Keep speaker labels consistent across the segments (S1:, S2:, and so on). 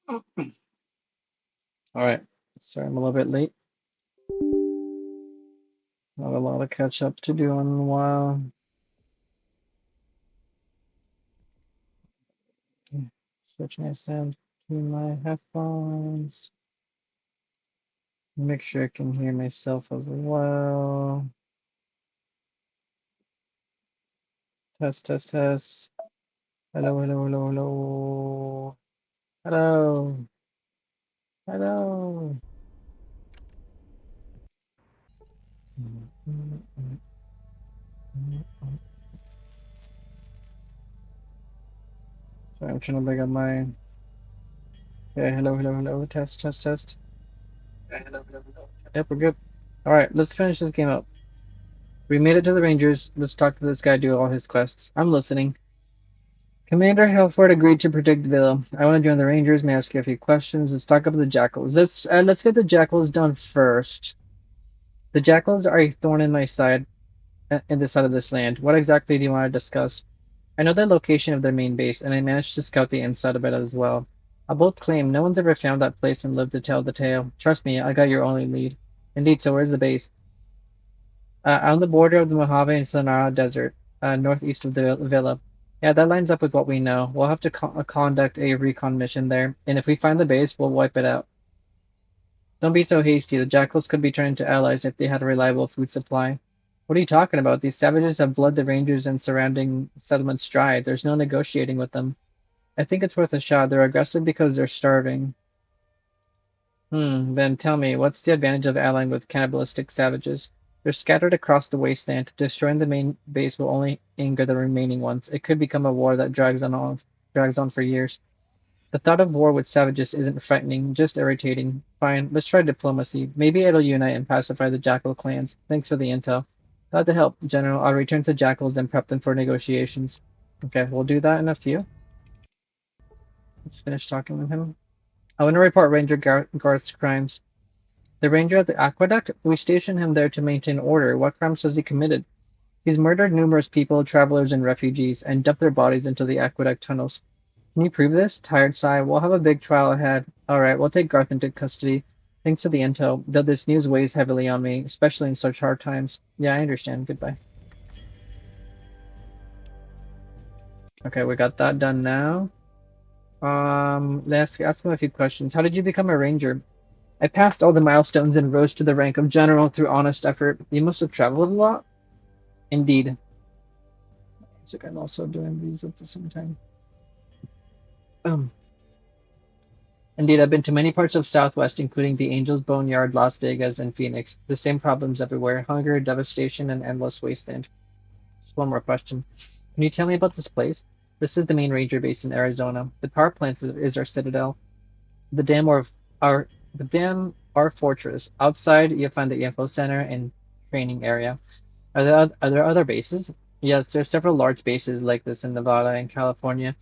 S1: Alright. Sorry, I'm a little bit late. Not a lot of catch up to do in a while. Switch my sound to my headphones. Make sure I can hear myself as well. Test, test, test. Hello, hello, hello, hello. Hello. Hello. Sorry, I'm trying to bring up my. Yeah, hello, hello, hello. Test, test, test. Yeah, hello, hello, hello. Yep, we're good. Alright, let's finish this game up. We made it to the Rangers. Let's talk to this guy, do all his quests. I'm listening. Commander Halford agreed to protect the villa. I want to join the Rangers. May I ask you a few questions? Let's talk about the Jackals. Let's get the Jackals done first. The Jackals are a thorn in my side, in the side of this land. What exactly do you want to discuss? I know the location of their main base, and I managed to scout the inside of it as well. I'll both claim no one's ever found that place and lived to tell the tale. Trust me, I got your only lead. Indeed, so where's the base? On the border of the Mojave and Sonora Desert, northeast of the villa. Yeah, that lines up with what we know. We'll have to conduct a recon mission there, and if we find the base, we'll wipe it out. Don't be so hasty. The jackals could be turned into allies if they had a reliable food supply. What are you talking about? These savages have bled the rangers and surrounding settlements dry. There's no negotiating with them. I think it's worth a shot. They're aggressive because they're starving. Then tell me, what's the advantage of allying with cannibalistic savages? They're scattered across the wasteland. Destroying the main base will only anger the remaining ones. It could become a war that drags on for years. The thought of war with savages isn't frightening, just irritating. Fine, let's try diplomacy. Maybe it'll unite and pacify the jackal clans. Thanks for the intel. Glad to help, General. I'll return to the jackals and prep them for negotiations. Okay, we'll do that in a few. Let's finish talking with him. I want to report Ranger Garth's crimes. The ranger at the aqueduct? We stationed him there to maintain order. What crimes has he committed? He's murdered numerous people, travelers, and refugees, and dumped their bodies into the aqueduct tunnels. Can you prove this? Tired sigh. We'll have a big trial ahead. Alright, we'll take Garth into custody. Thanks for the intel, though this news weighs heavily on me, especially in such hard times. Yeah, I understand. Goodbye. Okay, we got that done now. Let's ask him a few questions. How did you become a ranger? I passed all the milestones and rose to the rank of general through honest effort. You must have traveled a lot? Indeed. So I'm also doing these at the same time. Um, Indeed, I've been to many parts of Southwest, including the Angels Boneyard, Las Vegas, and Phoenix. The same problems everywhere: hunger, devastation, and endless wasteland. Just one more question. Can you tell me about this place? This is the main ranger base in Arizona. The power plant is our citadel. The dam or our the dam our fortress. Outside, you'll find the info center and training area. Are there other bases? Yes, there are several large bases like this in Nevada and California.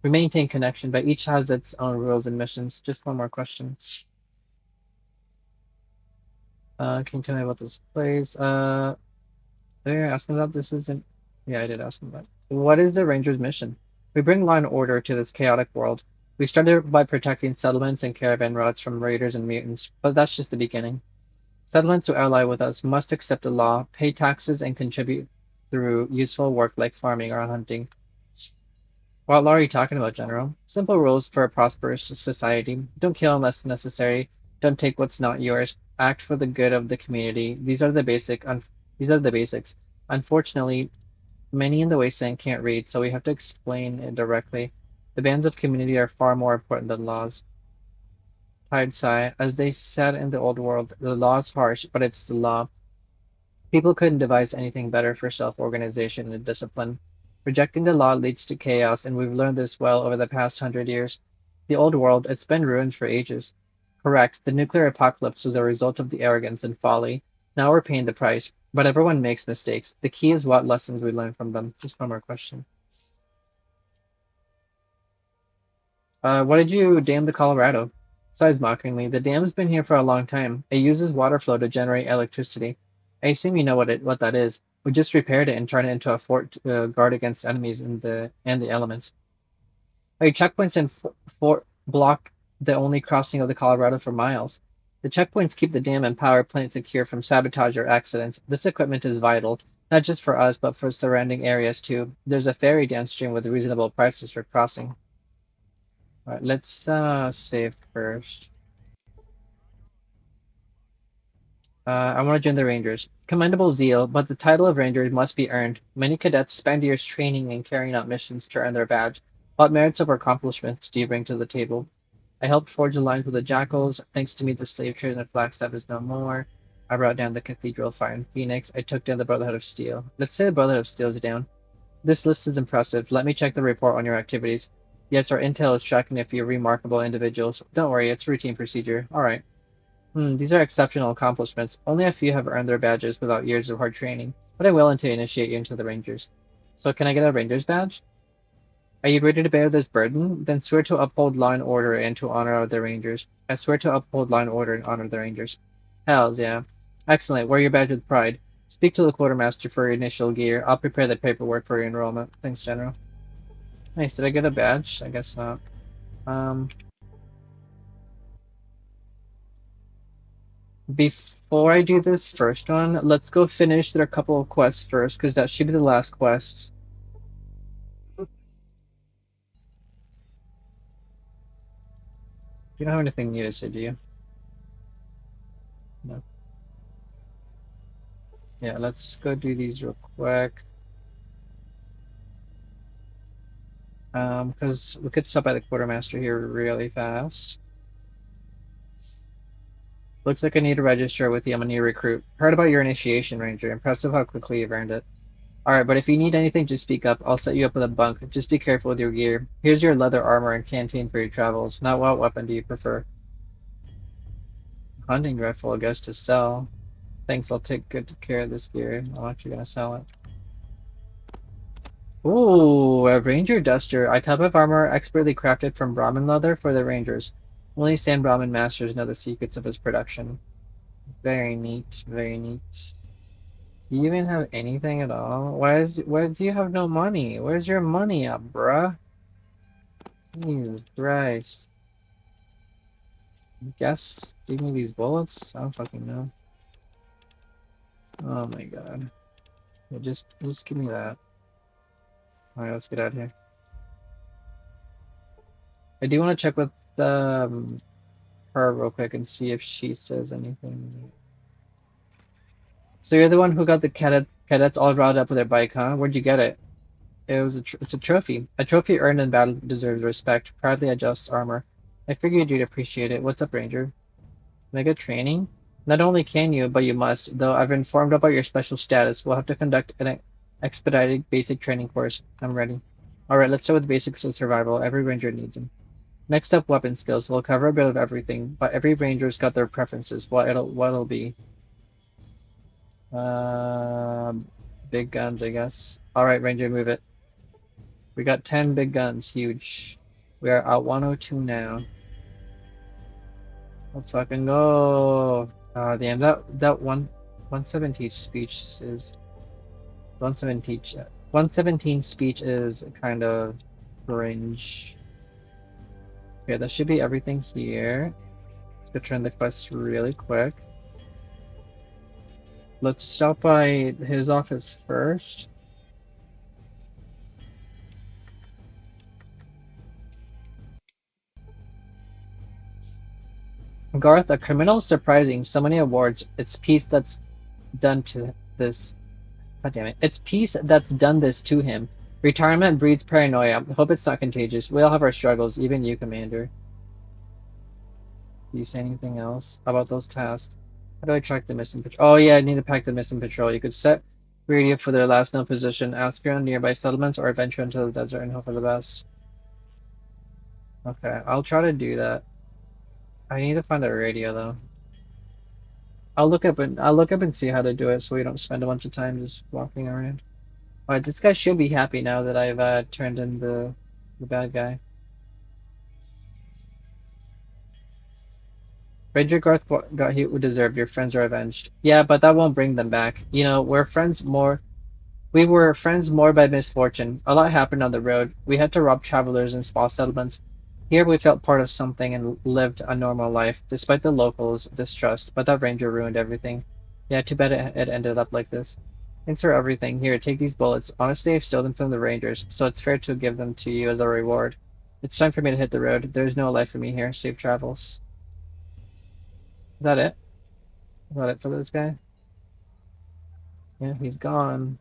S1: We maintain connection, but each has its own rules and missions. Just one more question. Can you tell me about this place? Did I ask him that? This isn't. Yeah, I did ask him that. What is the Rangers' mission? We bring law and order to this chaotic world. We started by protecting settlements and caravan routes from raiders and mutants, but that's just the beginning. Settlements who ally with us must accept the law, pay taxes, and contribute through useful work like farming or hunting. What law are you talking about, General? Simple rules for a prosperous society. Don't kill unless necessary. Don't take what's not yours. Act for the good of the community. These are the basics. Unfortunately, many in the wasteland can't read, so we have to explain it directly. The bands of community are far more important than laws. Tired sigh. As they said in the old world, the law is harsh, but it's the law. People couldn't devise anything better for self-organization and discipline. Rejecting the law leads to chaos, and we've learned this well over the past 100 years. The old world, it's been ruined for ages. Correct, the nuclear apocalypse was a result of the arrogance and folly. Now we're paying the price, but everyone makes mistakes. The key is what lessons we learn from them. Just one more question. Why did you dam the Colorado? Sighs mockingly. The dam's been here for a long time. It uses water flow to generate electricity. I assume you know what that is. We just repaired it and turned it into a fort to guard against enemies and the elements. Hey, checkpoints and fort the only crossing of the Colorado for miles. The checkpoints keep the dam and power plant secure from sabotage or accidents. This equipment is vital, not just for us, but for surrounding areas too. There's a ferry downstream with reasonable prices for crossing. All right, let's save first. I want to join the Rangers. Commendable zeal, but the title of Ranger must be earned. Many cadets spend years training and carrying out missions to earn their badge. What merits of accomplishments do you bring to the table? I helped forge the lines with the Jackals. Thanks to me, the slave trade in Flagstaff is no more. I brought down the Cathedral Fire in Phoenix. I took down the Brotherhood of Steel. Let's say the Brotherhood of Steel is down. This list is impressive. Let me check the report on your activities. Yes, our intel is tracking a few remarkable individuals. Don't worry, it's routine procedure. All right. These are exceptional accomplishments. Only a few have earned their badges without years of hard training, but I'm willing to initiate you into the Rangers. So can I get a Ranger's badge? Are you ready to bear this burden? Then swear to uphold law and order and to honor the Rangers. I swear to uphold law and order and honor the Rangers. Hells yeah. Excellent. Wear your badge with pride. Speak to the quartermaster for your initial gear. I'll prepare the paperwork for your enrollment. Thanks, General. Nice. Did I get a badge? I guess not. Um, Before I do this first one, let's go finish their couple of quests first, because that should be the last quest. You don't have anything new to say, do you? No. Yeah, let's go do these real quick. Because we could stop by the quartermaster here really fast. Looks like I need to register with you. I'm a new recruit. Heard about your initiation, Ranger. Impressive how quickly you've earned it. Alright, but if you need anything, just speak up. I'll set you up with a bunk. Just be careful with your gear. Here's your leather armor and canteen for your travels. Now, what weapon do you prefer? Hunting rifle, I guess, to sell. Thanks, I'll take good care of this gear. I'm actually gonna sell it. Ooh, a Ranger Duster. A type of armor expertly crafted from Brahmin leather for the Rangers. Only San Brahmin masters know the secrets of its production. Very neat, very neat. Do you even have anything at all? Why do you have no money? Where's your money at, bruh? Jesus Christ. Guess give me these bullets? I don't fucking know. Oh my god. Yeah, just give me that. Alright, let's get out of here. I do want to check with her real quick and see if she says anything. So you're the one who got the cadets all riled up with their bike, huh? Where'd you get it? It's a trophy. A trophy earned in battle deserves respect. Proudly adjusts armor. I figured you'd appreciate it. What's up, Ranger? Mega training? Not only can you, but you must. Though I've informed about your special status, we'll have to conduct an expedited basic training course. I'm ready. Alright, let's start with basics of survival. Every ranger needs them. Next up, weapon skills. We'll cover a bit of everything, but every ranger's got their preferences. What'll be? Uh, Big guns, I guess. Alright, Ranger, move it. We got 10 big guns. Huge. We are at 102 now. Let's fucking go. Damn, that 117 speech is 117 speech is kind of cringe. Okay, that should be everything here. Let's go turn the quest really quick. Let's stop by his office first. Garth, a criminal surprising so many awards. It's peace that's done to this. God damn it. It's peace that's done this to him. Retirement breeds paranoia. Hope it's not contagious. We all have our struggles, even you, Commander. Do you say anything else about those tasks? How do I track the missing patrol? Oh yeah, I need to pack the missing patrol. You could set radio for their last known position, ask around nearby settlements, or venture into the desert and hope for the best. Okay, I'll try to do that. I need to find a radio though. I'll look up and see how to do it so we don't spend a bunch of time just walking around. Alright, this guy should be happy now that I've turned in the bad guy. Ranger Garth got what deserved. Your friends are avenged. Yeah, but that won't bring them back. You know, we were friends more by misfortune. A lot happened on the road. We had to rob travelers in small settlements. Here we felt part of something and lived a normal life, despite the locals' distrust, but that ranger ruined everything. Yeah, too bad it ended up like this. Thanks for everything. Here, take these bullets. Honestly, I stole them from the rangers, so it's fair to give them to you as a reward. It's time for me to hit the road. There's no life for me here. Safe travels. Is that it? Is that it for this guy? Yeah, he's gone.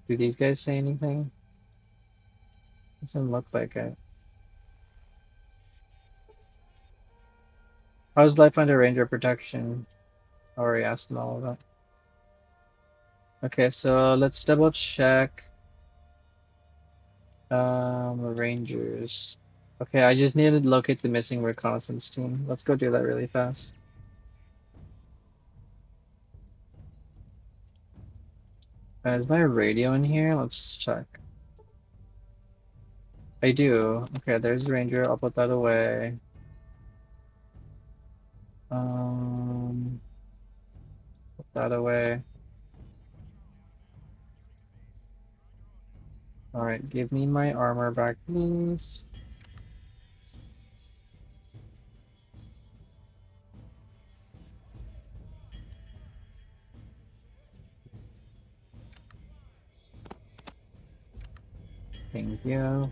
S1: Do these guys say anything? Doesn't look like it. How's life under ranger protection? Already asked him all of that. Okay, so let's double check. Rangers. Okay, I just need to locate the missing reconnaissance team. Let's go do that really fast. Is my radio in here? Let's check. I do. Okay, there's the ranger. I'll put that away. Um, put that away. All right, give me my armor back, please. Thank you.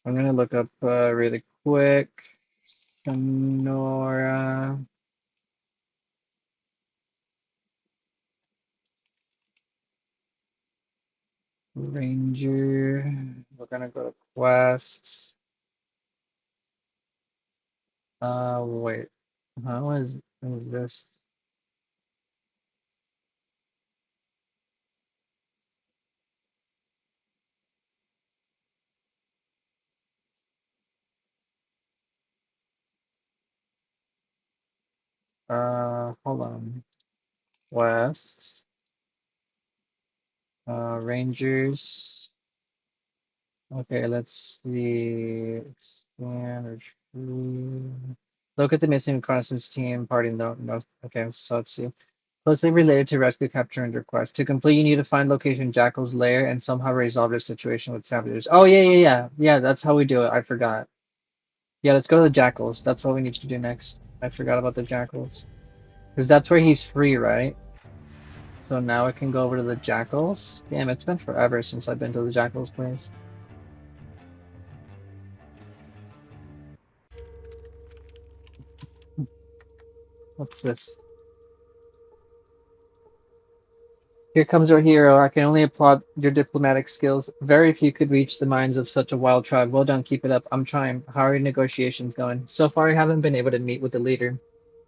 S1: I'm gonna look up really quick. Sonora Ranger. We're gonna go to quests. Wait. How is this? Hold on. Quests. Rangers. Okay, let's see. Expand, retrieve. Look at the missing reconnaissance team party north. Okay, so let's see. Closely related to rescue, capture, and request. To complete, you need to find location Jackal's lair and somehow resolve the situation with savages. Oh, yeah, that's how we do it. I forgot. Yeah, let's go to the Jackals. That's what we need to do next. I forgot about the Jackals. Because that's where he's free, right? So now I can go over to the Jackals. Damn, it's been forever since I've been to the Jackals place. What's this? Here comes our hero. I can only applaud your diplomatic skills. Very few could reach the minds of such a wild tribe. Well done, keep it up. I'm trying. How are your negotiations going? So far, I haven't been able to meet with the leader.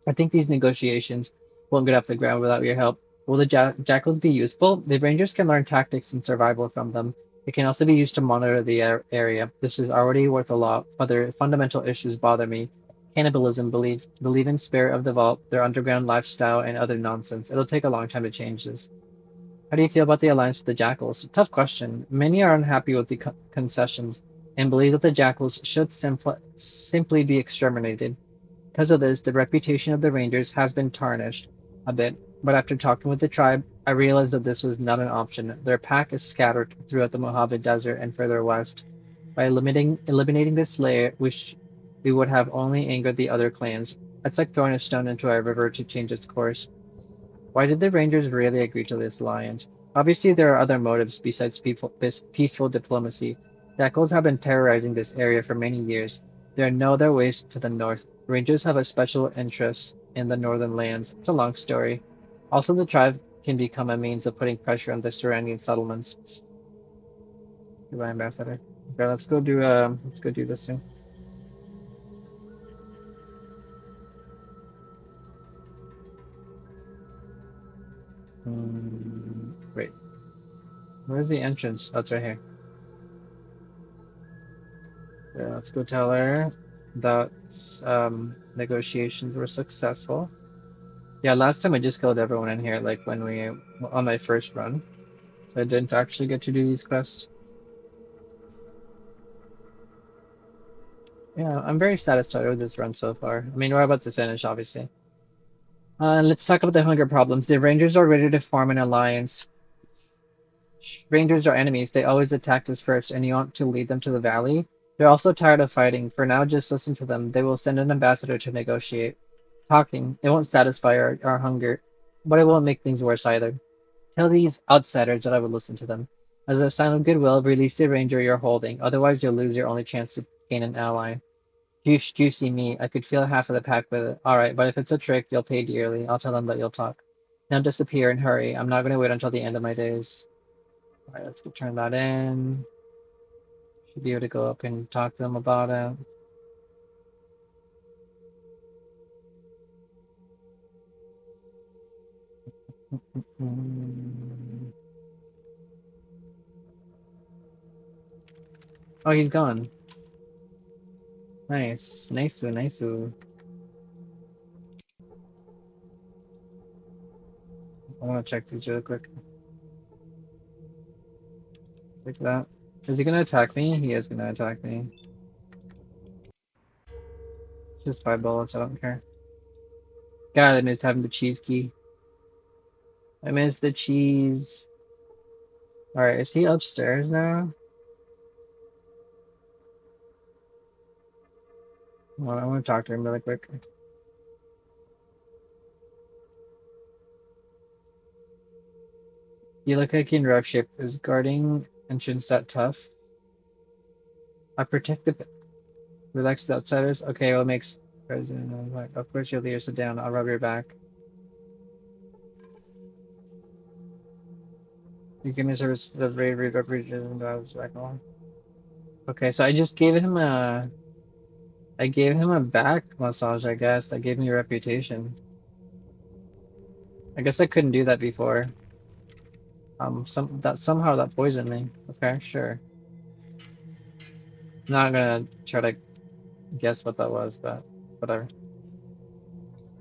S1: I think these negotiations won't get off the ground without your help. Will the jackals be useful? The rangers can learn tactics and survival from them. It can also be used to monitor the area. This is already worth a lot. Other fundamental issues bother me. Cannibalism, believe in spirit of the vault, their underground lifestyle, and other nonsense. It'll take a long time to change this. How do you feel about the alliance with the jackals? Tough question. Many are unhappy with the concessions and believe that the jackals should simply be exterminated. Because of this, the reputation of the Rangers has been tarnished a bit, but after talking with the tribe, I realized that this was not an option. Their pack is scattered throughout the Mojave Desert and further west. By eliminating this layer, which we would have only angered the other clans. It's like throwing a stone into a river to change its course. Why did the Rangers really agree to this alliance? Obviously, there are other motives besides peaceful diplomacy. Jackals have been terrorizing this area for many years. There are no other ways to the north. Rangers have a special interest in the northern lands. It's a long story. Also, the tribe can become a means of putting pressure on the surrounding settlements. Goodbye, Ambassador. Okay, let's go do this thing. Wait, where's the entrance? Oh, it's right here. Yeah, let's go tell her that negotiations were successful. Yeah, last time I just killed everyone in here, like when we on my first run. So I didn't actually get to do these quests. Yeah, I'm very satisfied with this run so far. I mean, we're about to finish, obviously. Let's talk about the hunger problems. The Rangers are ready to form an alliance. Rangers are enemies. They always attacked us first, and you want to lead them to the valley? They're also tired of fighting. For now, just listen to them. They will send an ambassador to negotiate. Talking. It won't satisfy our hunger, but it won't make things worse either. Tell these outsiders that I would listen to them. As a sign of goodwill, release the ranger you're holding. Otherwise, you'll lose your only chance to gain an ally. Juicy meat. I could feel half of the pack with it. Alright, but if it's a trick, you'll pay dearly. I'll tell them that you'll talk. Now disappear and hurry. I'm not going to wait until the end of my days. Alright, let's go turn that in. Should be able to go up and talk to them about it. Mm. Oh, he's gone. Nice. Nice. I want to check these really quick. Like that. Is he gonna attack me? He is gonna attack me. Just 5 bullets, I don't care. God, I miss having the cheese key. I miss the cheese. Alright, is he upstairs now? Well, I want to talk to him really quick. You look like you're in rough shape. Is guarding entrance that tough? I protect the relax the outsiders. Okay, what makes president of course your leader sit down. I'll rub your back. You give me services of bravery, representation, I was back on. Okay, so I gave him a back massage, I guess. That gave me a reputation. I guess I couldn't do that before. Somehow that poisoned me. Okay, sure. Not gonna try to guess what that was, but whatever.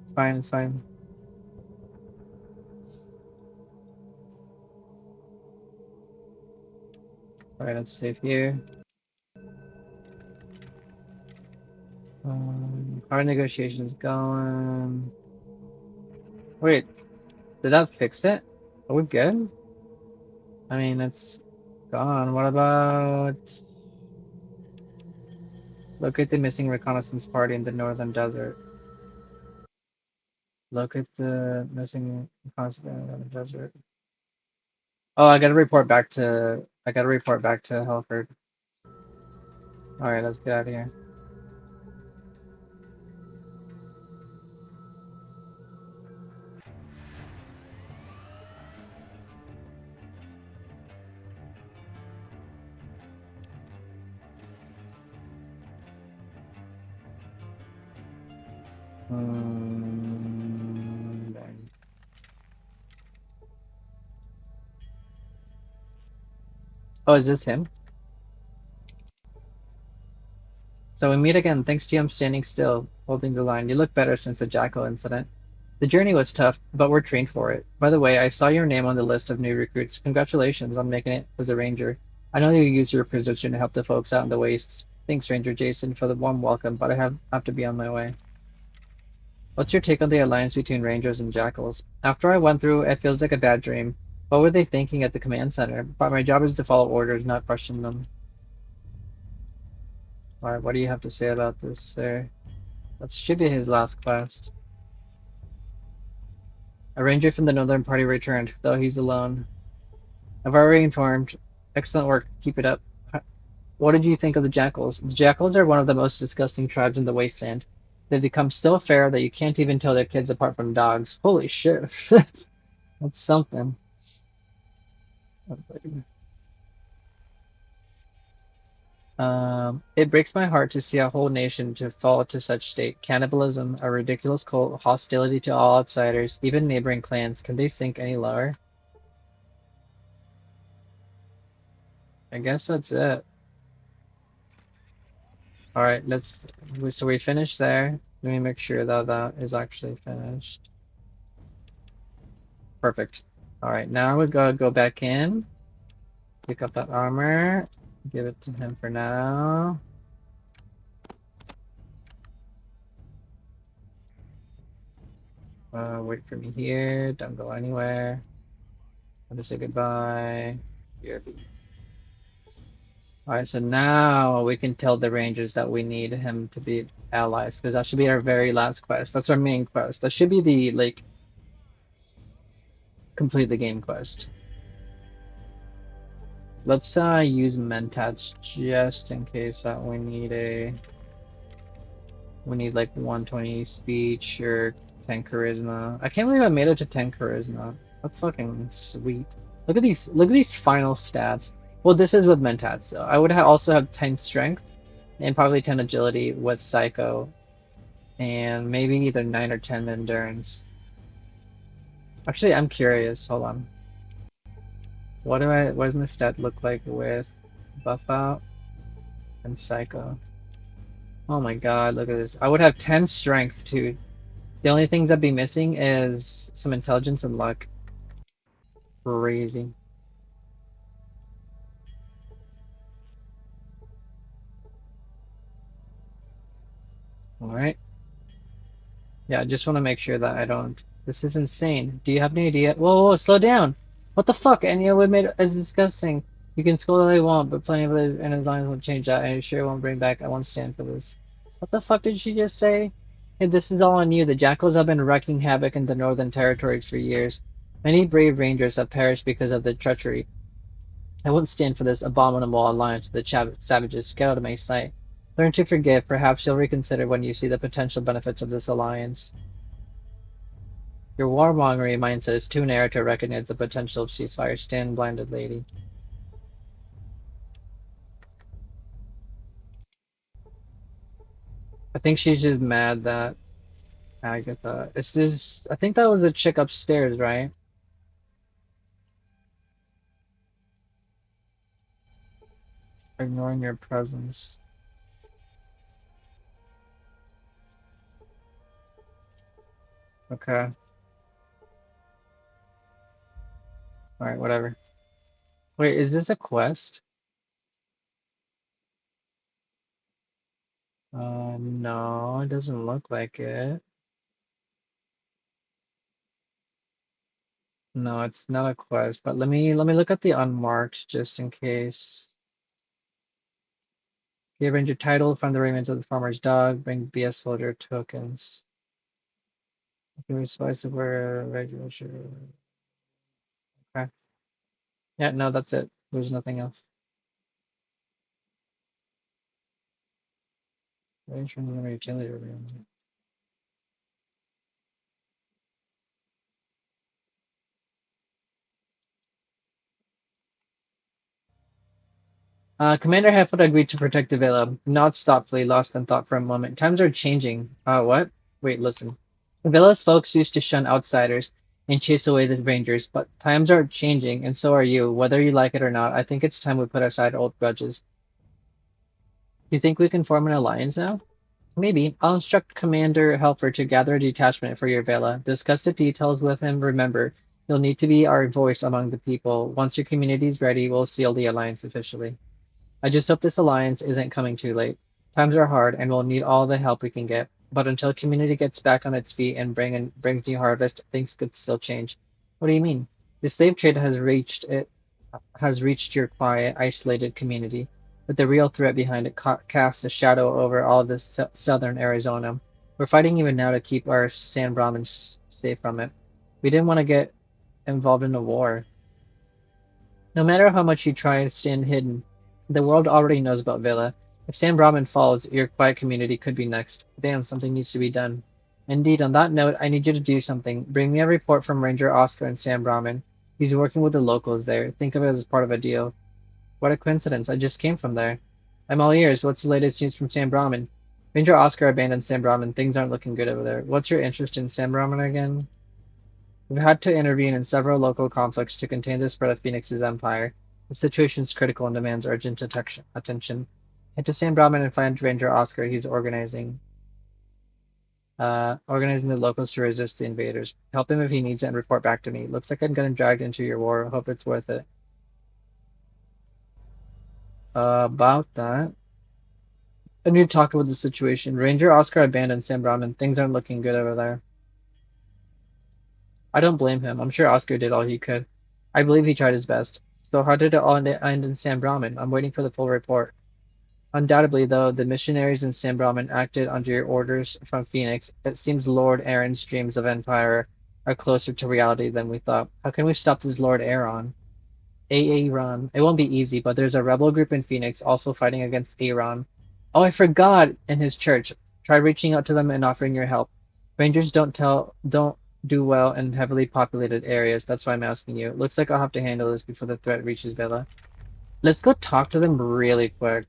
S1: It's fine, it's fine. Alright, let's save here. How are negotiations going? Wait, did that fix it? Are we good? I mean, it's gone. What about locate the missing reconnaissance party in the northern desert? Locate the missing reconnaissance party in the northern desert. Oh, I gotta report back to Helford. Alright, let's get out of here. Dang. Oh, is this him? So we meet again. Thanks to you, I'm standing still, holding the line. You look better since the Jackal incident. The journey was tough, but we're trained for it. By the way, I saw your name on the list of new recruits. Congratulations on making it as a ranger. I know you use your position to help the folks out in the wastes. Thanks, Ranger Jason, for the warm welcome, but I have to be on my way. What's your take on the alliance between rangers and jackals? After I went through, it feels like a bad dream. What were they thinking at the command center? But my job is to follow orders, not question them. Alright, what do you have to say about this, sir? That should be his last quest. A ranger from the Northern Party returned, though he's alone. I've already informed. Excellent work. Keep it up. What did you think of the jackals? The jackals are one of the most disgusting tribes in the wasteland. They've become so fair that you can't even tell their kids apart from dogs. Holy shit. That's something. It breaks my heart to see a whole nation to fall to such state. Cannibalism, a ridiculous cult, hostility to all outsiders, even neighboring clans. Can they sink any lower? I guess that's it. Alright, so we finished there. Let me make sure that that is actually finished. Perfect. Alright, now we go back in. Pick up that armor. Give it to him for now. Wait for me here. Don't go anywhere. I'll just say goodbye. BRB. Alright, so now we can tell the Rangers that we need him to be allies, because that should be our very last quest. That's our main quest. That should be the, like, complete the game quest. Let's use Mentats just in case that we need like 120 speech or 10 charisma. I can't believe I made it to 10 charisma. That's fucking sweet. Look at these final stats. Well, this is with Mentats, so I would also have 10 strength and probably 10 agility with Psycho and maybe either 9 or 10 endurance. Actually, I'm curious. Hold on. What does my stat look like with buff out and Psycho? Oh my god, look at this. I would have 10 strength too. The only things I'd be missing is some intelligence and luck. Crazy. Alright. Yeah, I just want to make sure that I don't. This is insane. Do you have any idea? Whoa, whoa, slow down! What the fuck? And you know what made it as disgusting? You can scold all you want, but plenty of the and lines won't change that, and it sure won't bring back. I won't stand for this. What the fuck did she just say? Hey, this is all on you. The jackals have been wreaking havoc in the northern territories for years. Many brave rangers have perished because of the treachery. I won't stand for this abominable alliance with the savages. Get out of my sight. Learn to forgive. Perhaps you'll reconsider when you see the potential benefits of this alliance. Your warmongering mindset is too narrow to recognize the potential of ceasefire. Stand blinded, lady. I think she's just mad that Agatha. This is. I think that was a chick upstairs, right? Ignoring your presence. Okay. Alright, whatever. Wait, is this a quest? No, it doesn't look like it. No, it's not a quest, but let me look at the unmarked just in case. Okay, arrange your title, find the remains of the farmer's dog, bring BS soldier tokens. Okay, spice of where regular sugar. Okay. Yeah, no, that's it. There's nothing else. Arrange from the utility room. Commander Heffoot agreed to protect the villa. Nods thoughtfully, lost in thought for a moment. Times are changing. What? Wait, listen. The villa's folks used to shun outsiders and chase away the rangers, but times are changing, and so are you. Whether you like it or not, I think it's time we put aside old grudges. You think we can form an alliance now? Maybe. I'll instruct Commander Helfer to gather a detachment for your villa. Discuss the details with him. Remember, you'll need to be our voice among the people. Once your community's ready, we'll seal the alliance officially. I just hope this alliance isn't coming too late. Times are hard, and we'll need all the help we can get. But until community gets back on its feet and brings new harvest, things could still change. What do you mean? The slave trade has reached your quiet, isolated community, but the real threat behind it casts a shadow over all of this southern Arizona. We're fighting even now to keep our San Brahmins safe from it. We didn't want to get involved in a war. No matter how much you try to stand hidden, the world already knows about Villa. If Sam Brahman falls, your quiet community could be next. Damn, something needs to be done. Indeed, on that note, I need you to do something. Bring me a report from Ranger Oscar and Sam Brahman. He's working with the locals there. Think of it as part of a deal. What a coincidence. I just came from there. I'm all ears. What's the latest news from Sam Brahman? Ranger Oscar abandoned Sam Brahman. Things aren't looking good over there. What's your interest in Sam Brahman again? We've had to intervene in several local conflicts to contain the spread of Phoenix's empire. The situation is critical and demands urgent attention. Head to San Brahman and find Ranger Oscar. He's organizing the locals to resist the invaders. Help him if he needs it and report back to me. Looks like I'm getting dragged into your war. Hope it's worth it. About that. I need to talk about the situation. Ranger Oscar abandoned San Brahman. Things aren't looking good over there. I don't blame him. I'm sure Oscar did all he could. I believe he tried his best. So how did it all end in San Brahman? I'm waiting for the full report. Undoubtedly, though, the missionaries in San Brahman acted under your orders from Phoenix. It seems Lord Aaron's dreams of empire are closer to reality than we thought. How can we stop this Lord Aaron? Aaron. It won't be easy, but there's a rebel group in Phoenix also fighting against Aaron. Oh, I forgot! In his church. Try reaching out to them and offering your help. Rangers don't do well in heavily populated areas. That's why I'm asking you. Looks like I'll have to handle this before the threat reaches Villa. Let's go talk to them really quick.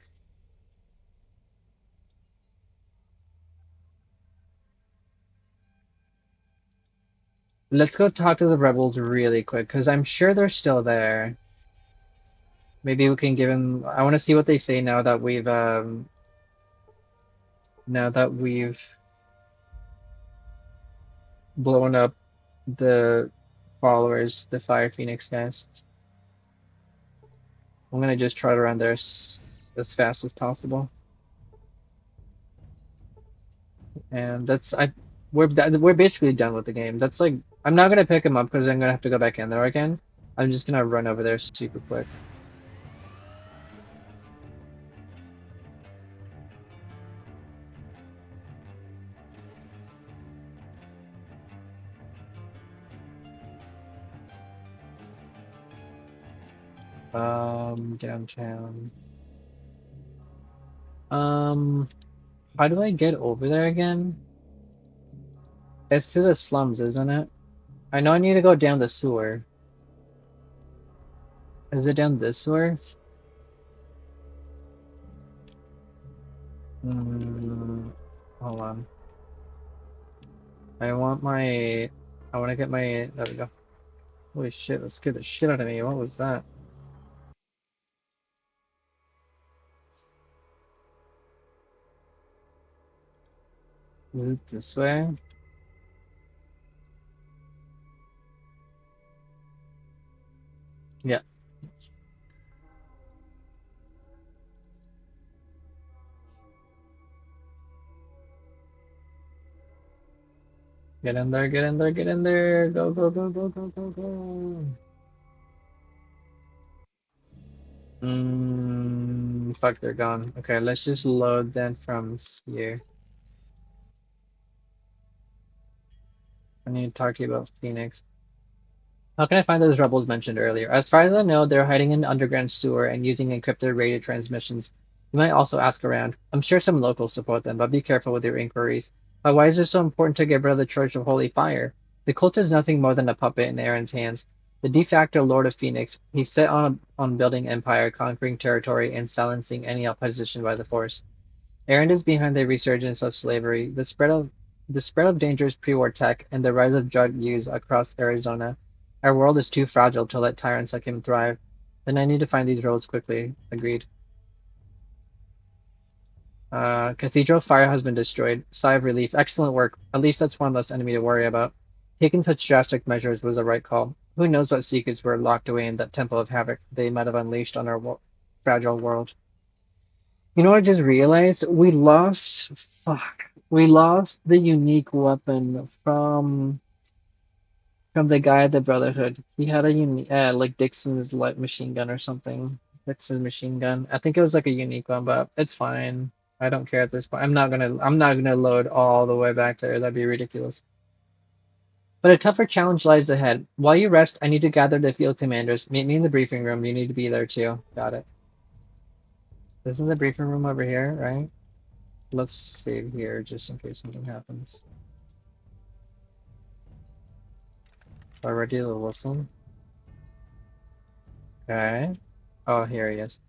S1: Let's go talk to the rebels really quick, because I'm sure they're still there. Maybe we can give them. I want to see what they say now that we've blown up the followers, the Fire Phoenix nest. I'm gonna just try to run there as fast as possible. And that's we're basically done with the game. That's like I'm not gonna pick him up because I'm gonna have to go back in there again. I'm just gonna run over there super quick. Downtown. Um, how do I get over there again? It's to the slums, isn't it? I know I need to go down the sewer. Is it down this sewer? Hmm. Hold on. I want my. I want to get my. There we go. Holy shit! That scared the shit out of me. What was that? Is it this way? Yeah. Get in there, get in there, get in there. Go, go, go, go, go, go, go. Fuck, they're gone. Okay, let's just load then from here. I need to talk to you about Phoenix. How can I find those rebels mentioned earlier? As far as I know, they're hiding in the underground sewer and using encrypted radio transmissions. You might also ask around. I'm sure some locals support them, but be careful with your inquiries. But why is it so important to get rid of the Church of Holy Fire? The cult is nothing more than a puppet in Aaron's hands. The de facto Lord of Phoenix, he's set on building empire, conquering territory, and silencing any opposition by the force. Aaron is behind the resurgence of slavery, the spread of dangerous pre-war tech, and the rise of drug use across Arizona. Our world is too fragile to let tyrants like him thrive. Then I need to find these roads quickly. Agreed. Cathedral fire has been destroyed. Sigh of relief. Excellent work. At least that's one less enemy to worry about. Taking such drastic measures was a right call. Who knows what secrets were locked away in that temple of havoc they might have unleashed on our fragile world. You know what I just realized? We lost the unique weapon from the guy at the Brotherhood. He had a unique, like Dixon's light machine gun or something. Dixon's machine gun. I think it was like a unique one, but it's fine. I don't care at this point. I'm not gonna load all the way back there. That'd be ridiculous. But a tougher challenge lies ahead. While you rest, I need to gather the field commanders. Meet me in the briefing room. You need to be there too. Got it. Isn't the briefing room over here, right? Let's save here just in case something happens. Already to listen. Okay. Oh, here he is.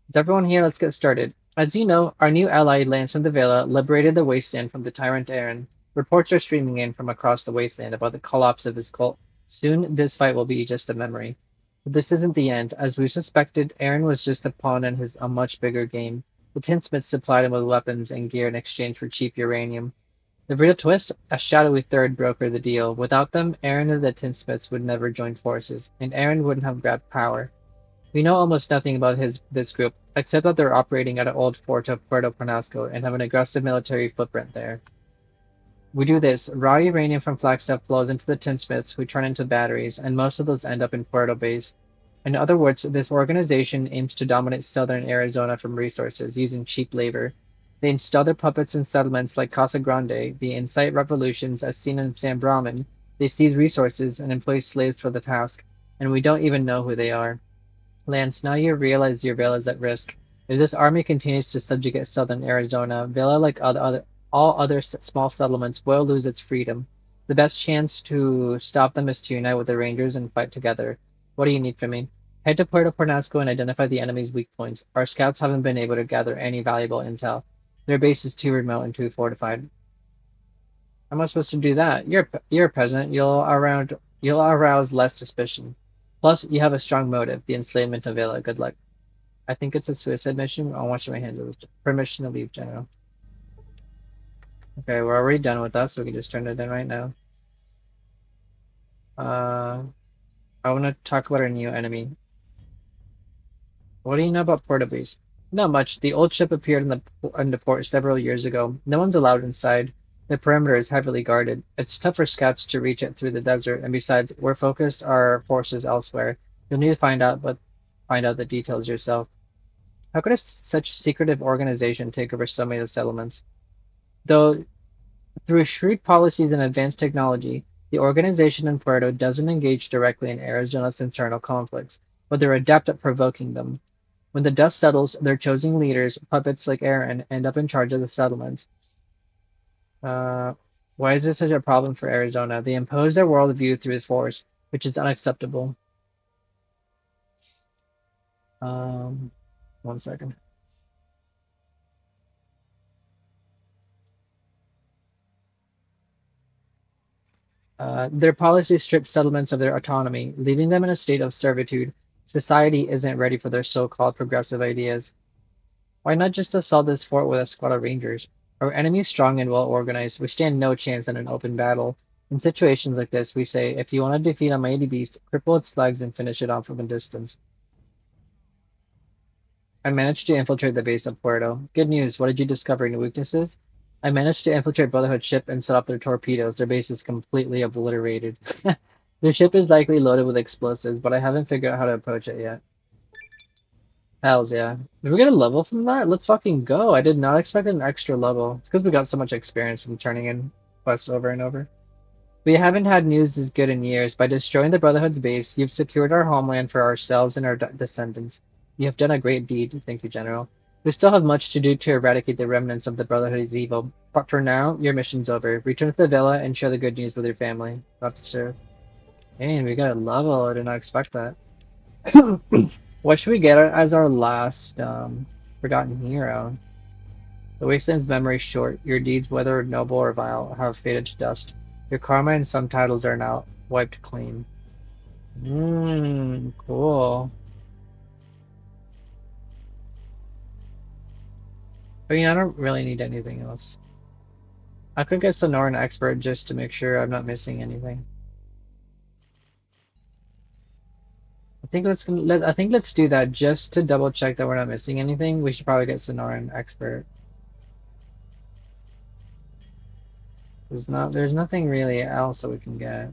S1: Is everyone here? Let's get started. As you know, our new ally, lands from the Villa, liberated the wasteland from the tyrant Aaron. Reports are streaming in from across the wasteland about the collapse of his cult. Soon, this fight will be just a memory. But this isn't the end. As we suspected, Aaron was just a pawn in a much bigger game. The tinsmiths supplied him with weapons and gear in exchange for cheap uranium. The real twist? A shadowy third brokered the deal. Without them, Aaron and the tinsmiths would never join forces, and Aaron wouldn't have grabbed power. We know almost nothing about this group, except that they're operating at an old fort of Puerto Penasco and have an aggressive military footprint there. We do this. Raw uranium from Flagstaff flows into the tinsmiths, who turn into batteries, and most of those end up in Puerto Base. In other words, this organization aims to dominate southern Arizona from resources using cheap labor. They install their puppets in settlements like Casa Grande, they incite revolutions as seen in San Brahman, they seize resources and employ slaves for the task, and we don't even know who they are. Lance, now you realize your Villa is at risk. If this army continues to subjugate southern Arizona, Villa, like all other small settlements, will lose its freedom. The best chance to stop them is to unite with the Rangers and fight together. What do you need from me? Head to Puerto Penasco and identify the enemy's weak points. Our scouts haven't been able to gather any valuable intel. Their base is too remote and too fortified. How am I supposed to do that? You're a peasant. You'll arouse less suspicion. Plus, you have a strong motive, the enslavement of Villa. Good luck. I think it's a suicide mission. I'll watch my hand. Permission to leave, General. Okay, we're already done with that, so we can just turn it in right now. Uh, I want to talk about our new enemy. What do you know about Portabase? Not much. The old ship appeared in the port several years ago. No one's allowed inside. The perimeter is heavily guarded. It's tough for scouts to reach it through the desert, and besides, we're focused our forces elsewhere. You'll need to find out the details yourself. How could such secretive organization take over so many of the settlements? Though through shrewd policies and advanced technology, the organization in Puerto doesn't engage directly in Arizona's internal conflicts, but they're adept at provoking them. When the dust settles, their chosen leaders, puppets like Aaron, end up in charge of the settlement. Uh, why is this such a problem for Arizona? They impose their worldview through force, which is unacceptable. Um, one second. Their policies strip settlements of their autonomy, leaving them in a state of servitude. Society isn't ready for their so-called progressive ideas. Why not just assault this fort with a squad of rangers? Our enemy is strong and well organized. We stand no chance in an open battle. In situations like this, we say, if you want to defeat a mighty beast, cripple its legs and finish it off from a distance. I managed to infiltrate the base of Puerto. Good news, what did you discover? New weaknesses? I managed to infiltrate Brotherhood ship and set off their torpedoes. Their base is completely obliterated. Their ship is likely loaded with explosives, but I haven't figured out how to approach it yet. Hells yeah. Did we get a level from that? Let's fucking go. I did not expect an extra level. It's because we got so much experience from turning in quests over and over. We haven't had news as good in years. By destroying the Brotherhood's base, you've secured our homeland for ourselves and our descendants. You have done a great deed. Thank you, General. We still have much to do to eradicate the remnants of the Brotherhood's evil, but for now, your mission's over. Return to the villa and share the good news with your family. Love to serve. Man, we got a level. I did not expect that. What should we get as our last forgotten hero? The wasteland's memory short. Your deeds, whether noble or vile, have faded to dust. Your karma and some titles are now wiped clean. Cool. I mean, I don't really need anything else. I could get Sonora an expert just to make sure I'm not missing anything. I think let's do that just to double check that we're not missing anything. We should probably get Sonora an expert. There's nothing really else that we can get.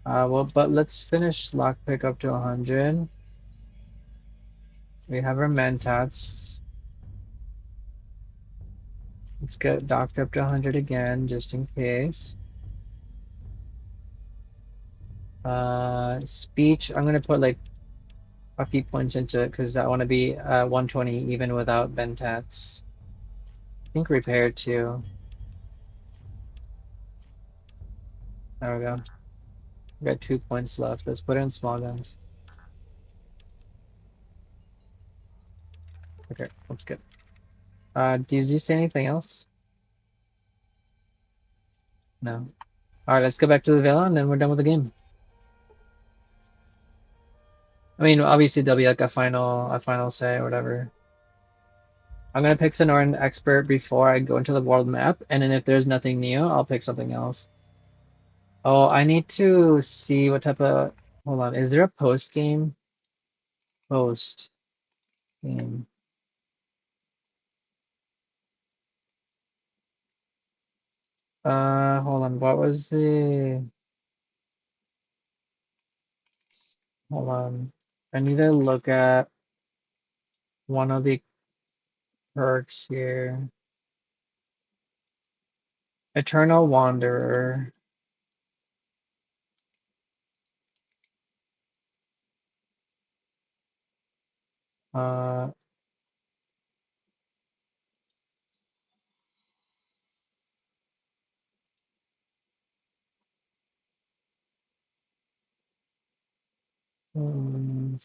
S1: Well, but let's finish lockpick up to 100. We have our mentats. Let's get doctor up to 100 again, just in case. Speech, I'm gonna put like a few points into it because I want to be 120 even without mentats. I think repair too. There we go. We got 2 points left. Let's put in small guns. Okay, that's good. Did you say anything else? No. Alright, let's go back to the villa and then we're done with the game. I mean, obviously there'll be like a final say or whatever. I'm gonna pick Sonoran Expert before I go into the world map, and then if there's nothing new, I'll pick something else. Oh, I need to see what type of... Hold on, is there a post game? Post game. Hold on. What was the? Hold on. I need to look at one of the perks here. Eternal Wanderer. Uh, hmm,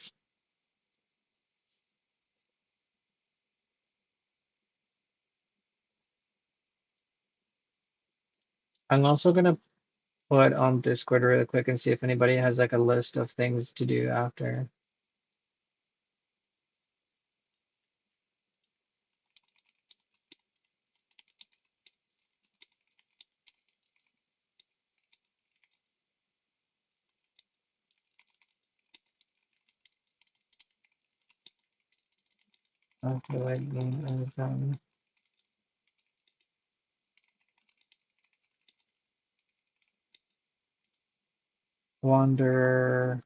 S1: I'm also gonna put on Discord really quick and see if anybody has like a list of things to do after. Okay, wait, game is done. Wanderer.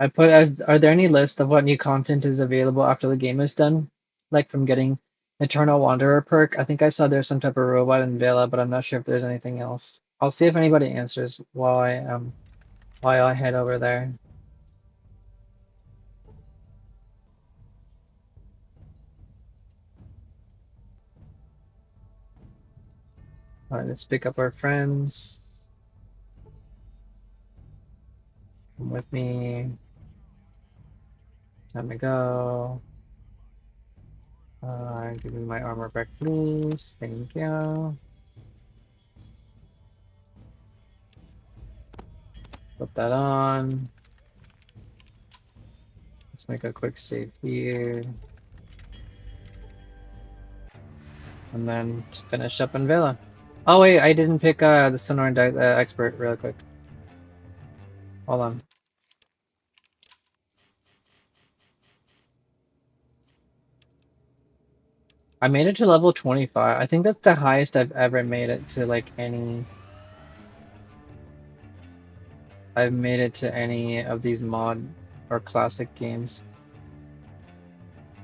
S1: I put as, are there any list of what new content is available after the game is done? Like from getting Eternal Wanderer perk? I think I saw there's some type of robot in Vela, but I'm not sure if there's anything else. I'll see if anybody answers while I head over there. Alright, let's pick up our friends. Come with me. Time to go. Give me my armor back, please. Thank you. Put that on. Let's make a quick save here. And then to finish up in Vela. Oh wait, I didn't pick the Sonora expert really quick. Hold on. I made it to level 25. I think that's the highest I've ever made it to like any. I've made it to any of these mod or classic games.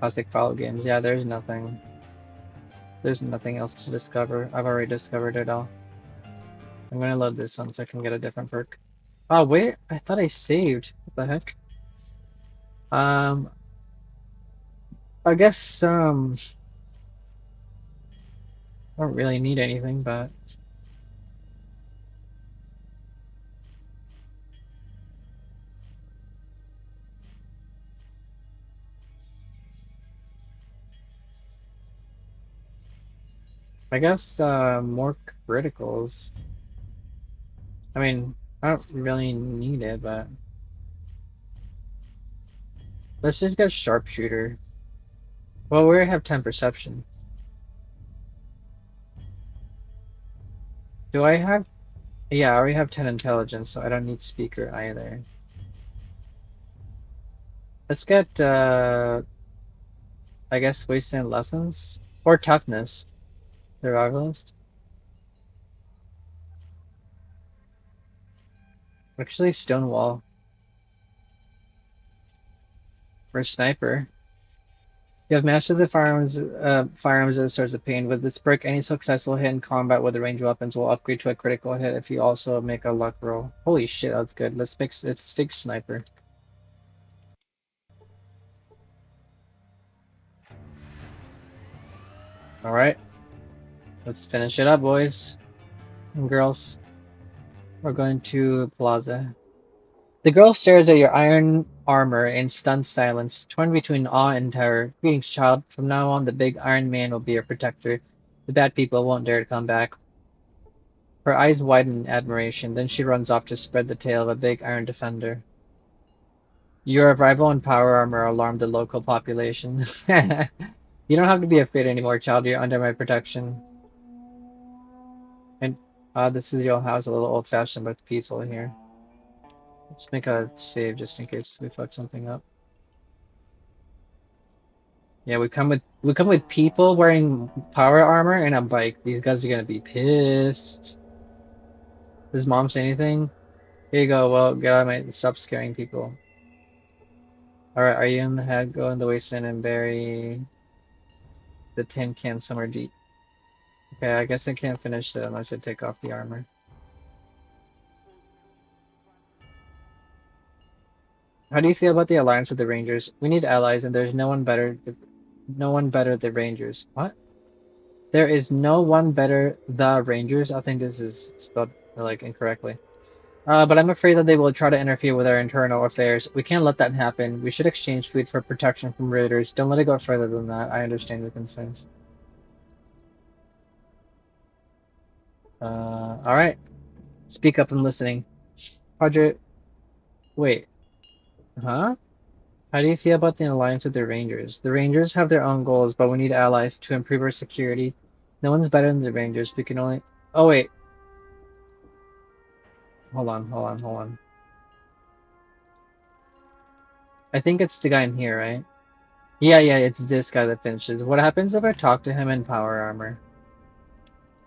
S1: Classic follow games. Yeah, there's nothing. There's nothing else to discover. I've already discovered it all. I'm gonna load this one so I can get a different perk. Oh wait, I thought I saved. What the heck? Um, I guess I don't really need anything, but I guess more criticals. I mean, I don't really need it, but let's just get sharpshooter. Well, we already have 10 perception. Do I have? Yeah, I already have 10 intelligence, so I don't need speaker either. Let's get I guess wasteland lessons or toughness. Survivalist. Actually, stonewall or sniper. You have mastered the firearms as a source of pain. With this perk, any successful hit in combat with the ranged weapons will upgrade to a critical hit if you also make a luck roll. Holy shit, that's good. Let's mix it. Stick sniper. All right, let's finish it up, boys and girls. We're going to Plaza. The girl stares at your iron armor in stunned silence, torn between awe and terror. Greetings, child. From now on, the big Iron Man will be your protector. The bad people won't dare to come back. Her eyes widen in admiration, then she runs off to spread the tale of a big iron defender. Your arrival in power armor alarmed the local population. You don't have to be afraid anymore, child. You're under my protection. And this is your house, a little old-fashioned but peaceful here. Let's make a save just in case we fuck something up. Yeah, we come with people wearing power armor and a bike. These guys are gonna be pissed. Does mom say anything? Here you go. Well, get out of my. Stop scaring people. All right, are you in the head? Go in the wasteland and bury the tin can somewhere deep. Okay, I guess I can't finish it unless I take off the armor. How do you feel about the alliance with the Rangers? We need allies, and there's no one better. No one better than Rangers. What? There is no one better the Rangers. I think this is spelled like incorrectly. But I'm afraid that they will try to interfere with our internal affairs. We can't let that happen. We should exchange food for protection from raiders. Don't let it go further than that. I understand your concerns. All right. Speak up. I'm listening. Padre, wait. Huh? How do you feel about the alliance with the Rangers? The Rangers have their own goals, but we need allies to improve our security. No one's better than the Rangers. We can only. Oh wait. Hold on. I think it's the guy in here, right? Yeah, it's this guy that finishes. What happens if I talk to him in power armor?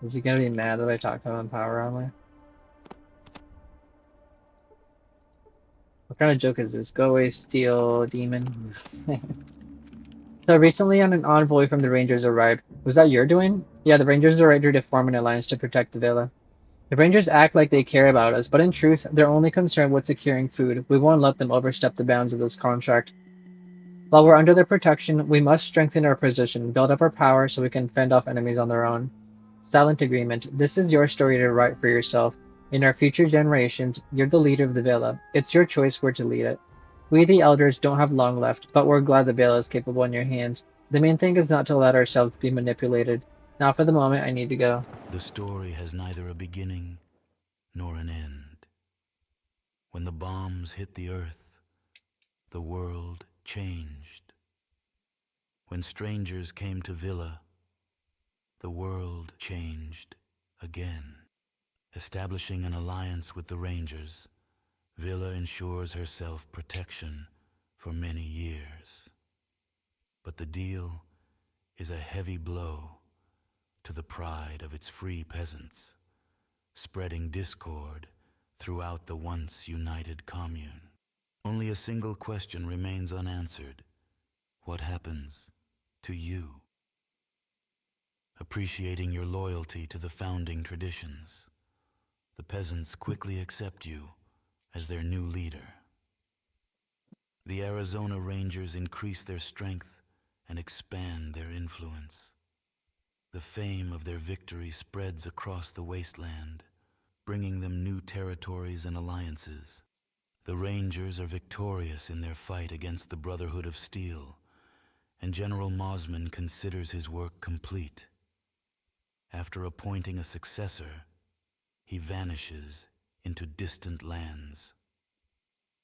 S1: Is he gonna be mad that I talk to him in power armor? What kind of joke is this? Go away, steel demon. So recently an envoy from the Rangers arrived. Was that your doing? Yeah, the Rangers are ready to form an alliance to protect the villa. The Rangers act like they care about us, but in truth, they're only concerned with securing food. We won't let them overstep the bounds of this contract. While we're under their protection, we must strengthen our position, build up our power so we can fend off enemies on their own. Silent agreement. This is your story to write for yourself. In our future generations, you're the leader of the villa. It's your choice where to lead it. We, the elders, don't have long left, but we're glad the villa is capable in your hands. The main thing is not to let ourselves be manipulated. Now, for the moment, I need to go.
S2: The story has neither a beginning nor an end. When the bombs hit the earth, the world changed. When strangers came to Villa, the world changed again. Establishing an alliance with the Rangers, Villa ensures herself protection for many years. But the deal is a heavy blow to the pride of its free peasants, spreading discord throughout the once united commune. Only a single question remains unanswered. What happens to you? Appreciating your loyalty to the founding traditions, the peasants quickly accept you as their new leader. The Arizona Rangers increase their strength and expand their influence. The fame of their victory spreads across the wasteland, bringing them new territories and alliances. The Rangers are victorious in their fight against the Brotherhood of Steel, and General Mosman considers his work complete. After appointing a successor, he vanishes into distant lands.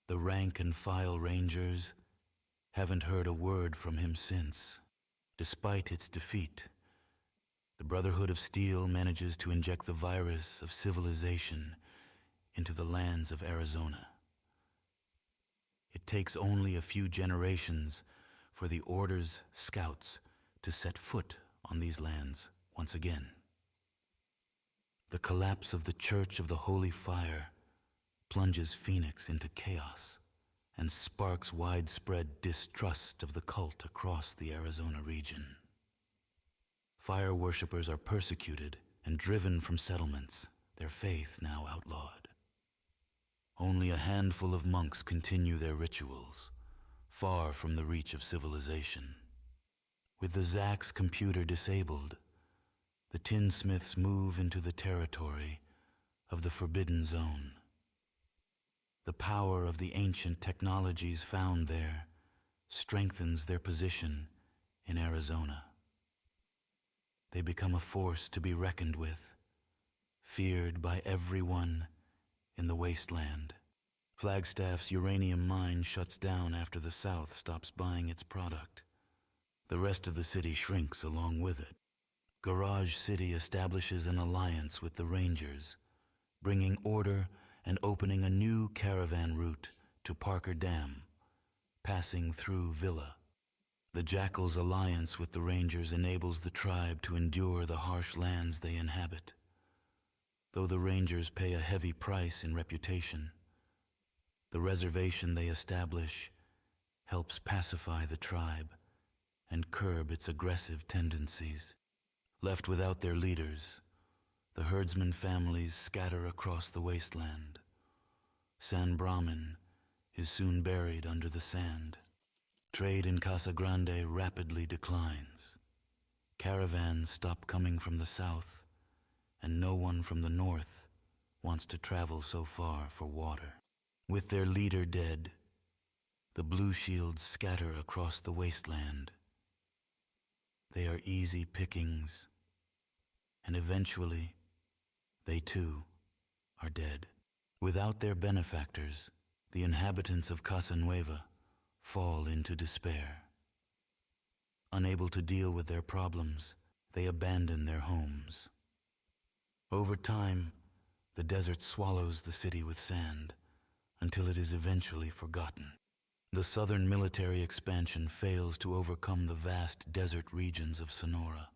S2: The rank-and-file Rangers haven't heard a word from him since. Despite its defeat, the Brotherhood of Steel manages to inject the virus of civilization into the lands of Arizona. It takes only a few generations for the Order's scouts to set foot on these lands once again. The collapse of the Church of the Holy Fire plunges Phoenix into chaos and sparks widespread distrust of the cult across the Arizona region. Fire worshippers are persecuted and driven from settlements, their faith now outlawed. Only a handful of monks continue their rituals, far from the reach of civilization. With the Zax computer disabled, the tinsmiths move into the territory of the Forbidden Zone. The power of the ancient technologies found there strengthens their position in Arizona. They become a force to be reckoned with, feared by everyone in the wasteland. Flagstaff's uranium mine shuts down after the South stops buying its product. The rest of the city shrinks along with it. Garage City establishes an alliance with the Rangers, bringing order and opening a new caravan route to Parker Dam, passing through Villa. The Jackal's alliance with the Rangers enables the tribe to endure the harsh lands they inhabit. Though the Rangers pay a heavy price in reputation, the reservation they establish helps pacify the tribe and curb its aggressive tendencies. Left without their leaders, the herdsman families scatter across the wasteland. San Brahmin is soon buried under the sand. Trade in Casa Grande rapidly declines. Caravans stop coming from the south, and no one from the north wants to travel so far for water. With their leader dead, the Blue Shields scatter across the wasteland. They are easy pickings, and eventually, they too are dead. Without their benefactors, the inhabitants of Casa Nueva fall into despair. Unable to deal with their problems, they abandon their homes. Over time, the desert swallows the city with sand until it is eventually forgotten. The southern military expansion fails to overcome the vast desert regions of Sonora.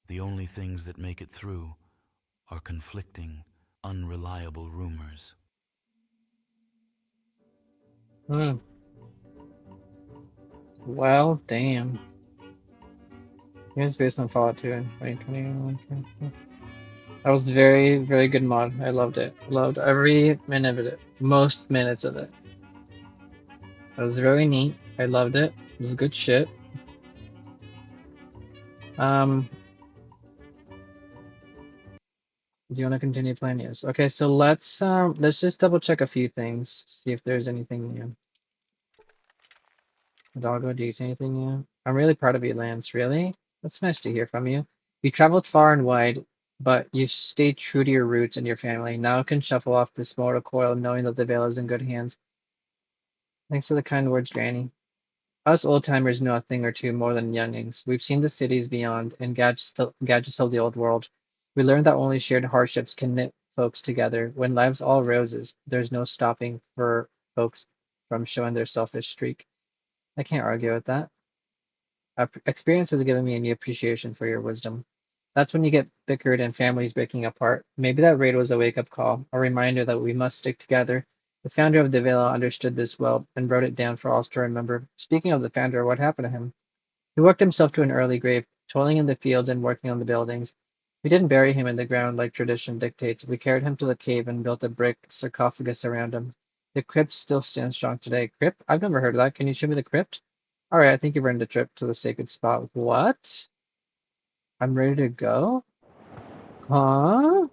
S2: The only things that make it through are conflicting, unreliable rumors.
S1: Hmm. Well, damn. Game's based on Fallout 2 in 2021. That was very, very good mod. I loved it. Loved every minute of it. Most minutes of it. It was very neat. I loved it. It was good shit. Um, do you want to continue playing? Yes. Okay, so let's just double check a few things. See if there's anything new. Doggo, do you see anything new? I'm really proud of you, Lance. Really? That's nice to hear from you. You traveled far and wide, but you stayed true to your roots and your family. Now I can shuffle off this mortal coil knowing that the veil is in good hands. Thanks for the kind words, Granny. Us old-timers know a thing or two more than youngings. We've seen the cities beyond and gadgets of the old world. We learned that only shared hardships can knit folks together. When life's all roses, there's no stopping for folks from showing their selfish streak. I can't argue with that. Experience has given me a new appreciation for your wisdom. That's when you get bickered and families breaking apart. Maybe that raid was a wake-up call, a reminder that we must stick together. The founder of Devila understood this well and wrote it down for us to remember. Speaking of the founder, what happened to him? He worked himself to an early grave, toiling in the fields and working on the buildings. We didn't bury him in the ground like tradition dictates. We carried him to the cave and built a brick sarcophagus around him. The crypt still stands strong today. Crypt? I've never heard of that. Can you show me the crypt? All right, I think you've earned a trip to the sacred spot. What? I'm ready to go? Huh?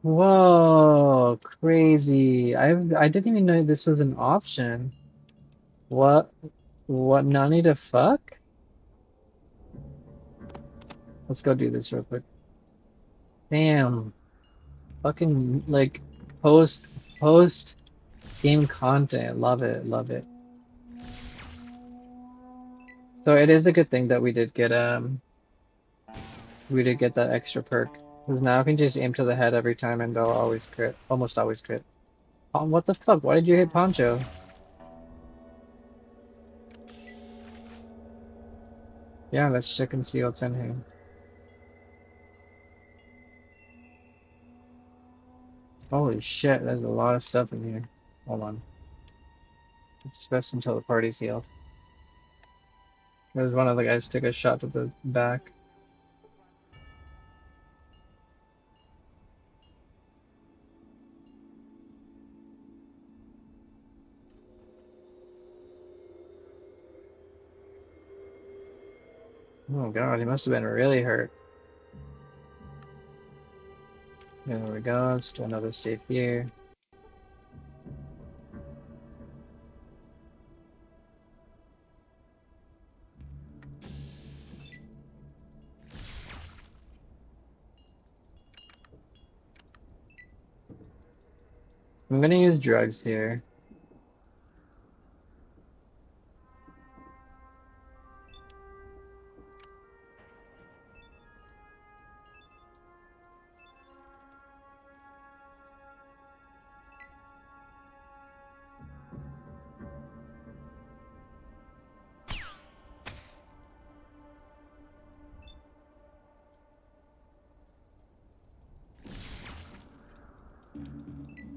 S1: Whoa, crazy. I didn't even know this was an option. What? What, Nani to fuck? Let's go do this real quick. Damn. Fucking like post post game content. Love it, love it. So it is a good thing that we did get that extra perk. Because now I can just aim to the head every time and they'll always crit. Almost always crit. What the fuck? Why did you hit Poncho? Yeah, let's check and see what's in here. Holy shit, there's a lot of stuff in here. Hold on. Let's rest until the party's healed. There's one of the guys took a shot to the back. Oh god, he must have been really hurt. There we go. Let's do another save here. I'm gonna use drugs here.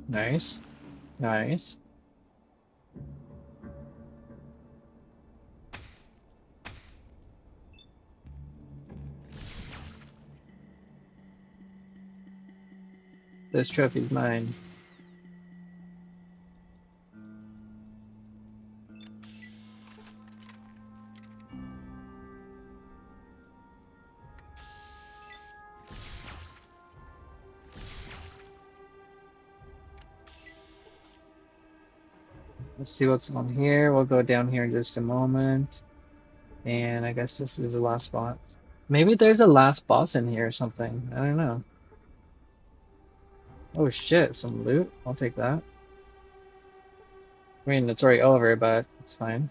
S1: Nice. Nice. This trophy's mine. Let's see what's on here. We'll go down here in just a moment. And I guess this is the last spot. Maybe there's a last boss in here or something. I don't know. Oh shit, some loot. I'll take that. I mean, it's already over, but it's fine.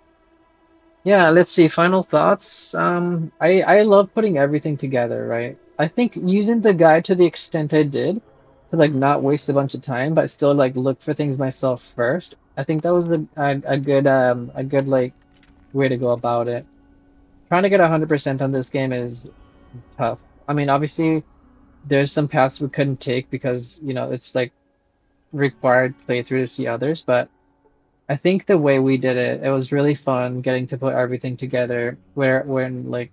S1: Yeah, let's see. Final thoughts. I love putting everything together, right? I think using the guide to the extent I did to like not waste a bunch of time, but still like look for things myself first. I think that was a good like way to go about it. Trying to get 100% on this game is tough. I mean, obviously there's some paths we couldn't take because, you know, it's like required playthrough to see others, but I think the way we did it, it was really fun getting to put everything together where when like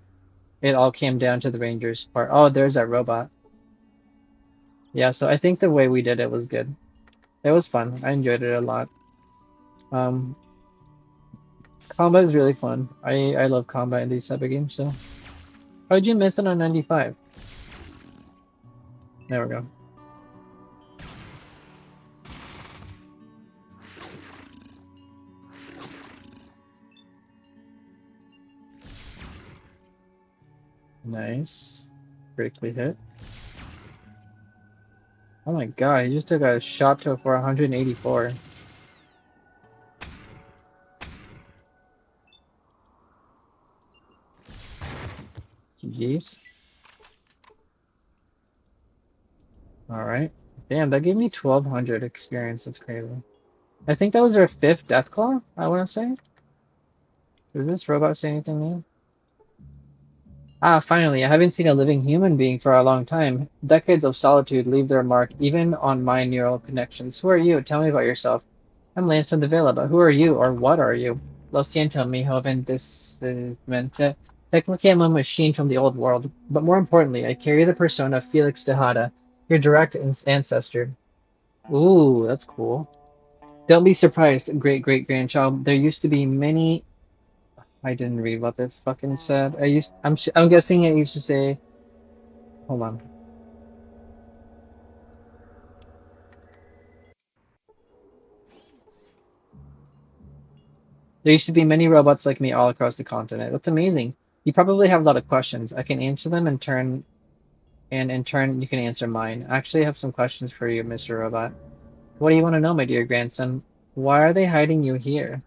S1: it all came down to the Rangers part. Oh, there's that robot. Yeah, so I think the way we did it was good. It was fun. I enjoyed it a lot. Um, Combat is really fun. I love combat in these type of games, so how did you miss it on 95? There we go. Nice. Critically hit. Oh my god, he just took a shot to for 184. GG's. Alright. Damn, that gave me 1200 experience. That's crazy. I think that was our fifth Deathclaw, I want to say. Does this robot say anything new? Ah, finally, I haven't seen a living human being for a long time. Decades of solitude leave their mark even on my neural connections. Who are you? Tell me about yourself. I'm Lance from the Villa, but who are you, or what are you? Lo siento, mi joven dismente. Technically, I'm a machine from the old world, but more importantly, I carry the persona of Felix Tejada, your direct ancestor. Ooh, that's cool. Don't be surprised, great-great-grandchild. There used to be many. I didn't read what they fucking said. I'm guessing it used to say. Hold on. There used to be many robots like me all across the continent. That's amazing. You probably have a lot of questions. I can answer them and in turn you can answer mine. I actually have some questions for you, Mr. Robot. What do you want to know, my dear grandson? Why are they hiding you here?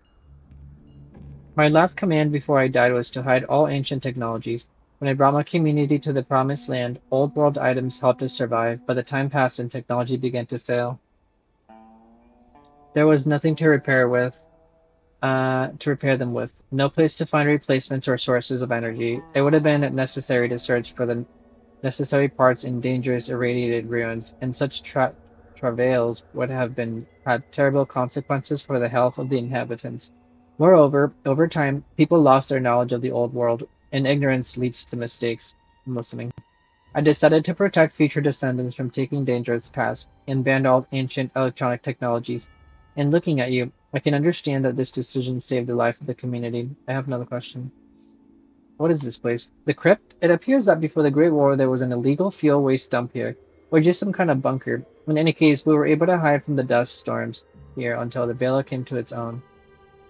S1: My last command before I died was to hide all ancient technologies. When I brought my community to the Promised Land, old world items helped us survive, but the time passed and technology began to fail. There was nothing to repair them with. No place to find replacements or sources of energy. It would have been necessary to search for the necessary parts in dangerous irradiated ruins, and such travails would have been had terrible consequences for the health of the inhabitants. Moreover, over time, people lost their knowledge of the old world, and ignorance leads to mistakes. I'm listening. I decided to protect future descendants from taking dangerous paths and ban all ancient electronic technologies. And looking at you, I can understand that this decision saved the life of the community. I have another question. What is this place? The crypt? It appears that before the Great War there was an illegal fuel waste dump here, or just some kind of bunker. In any case, we were able to hide from the dust storms here until the Vela came to its own.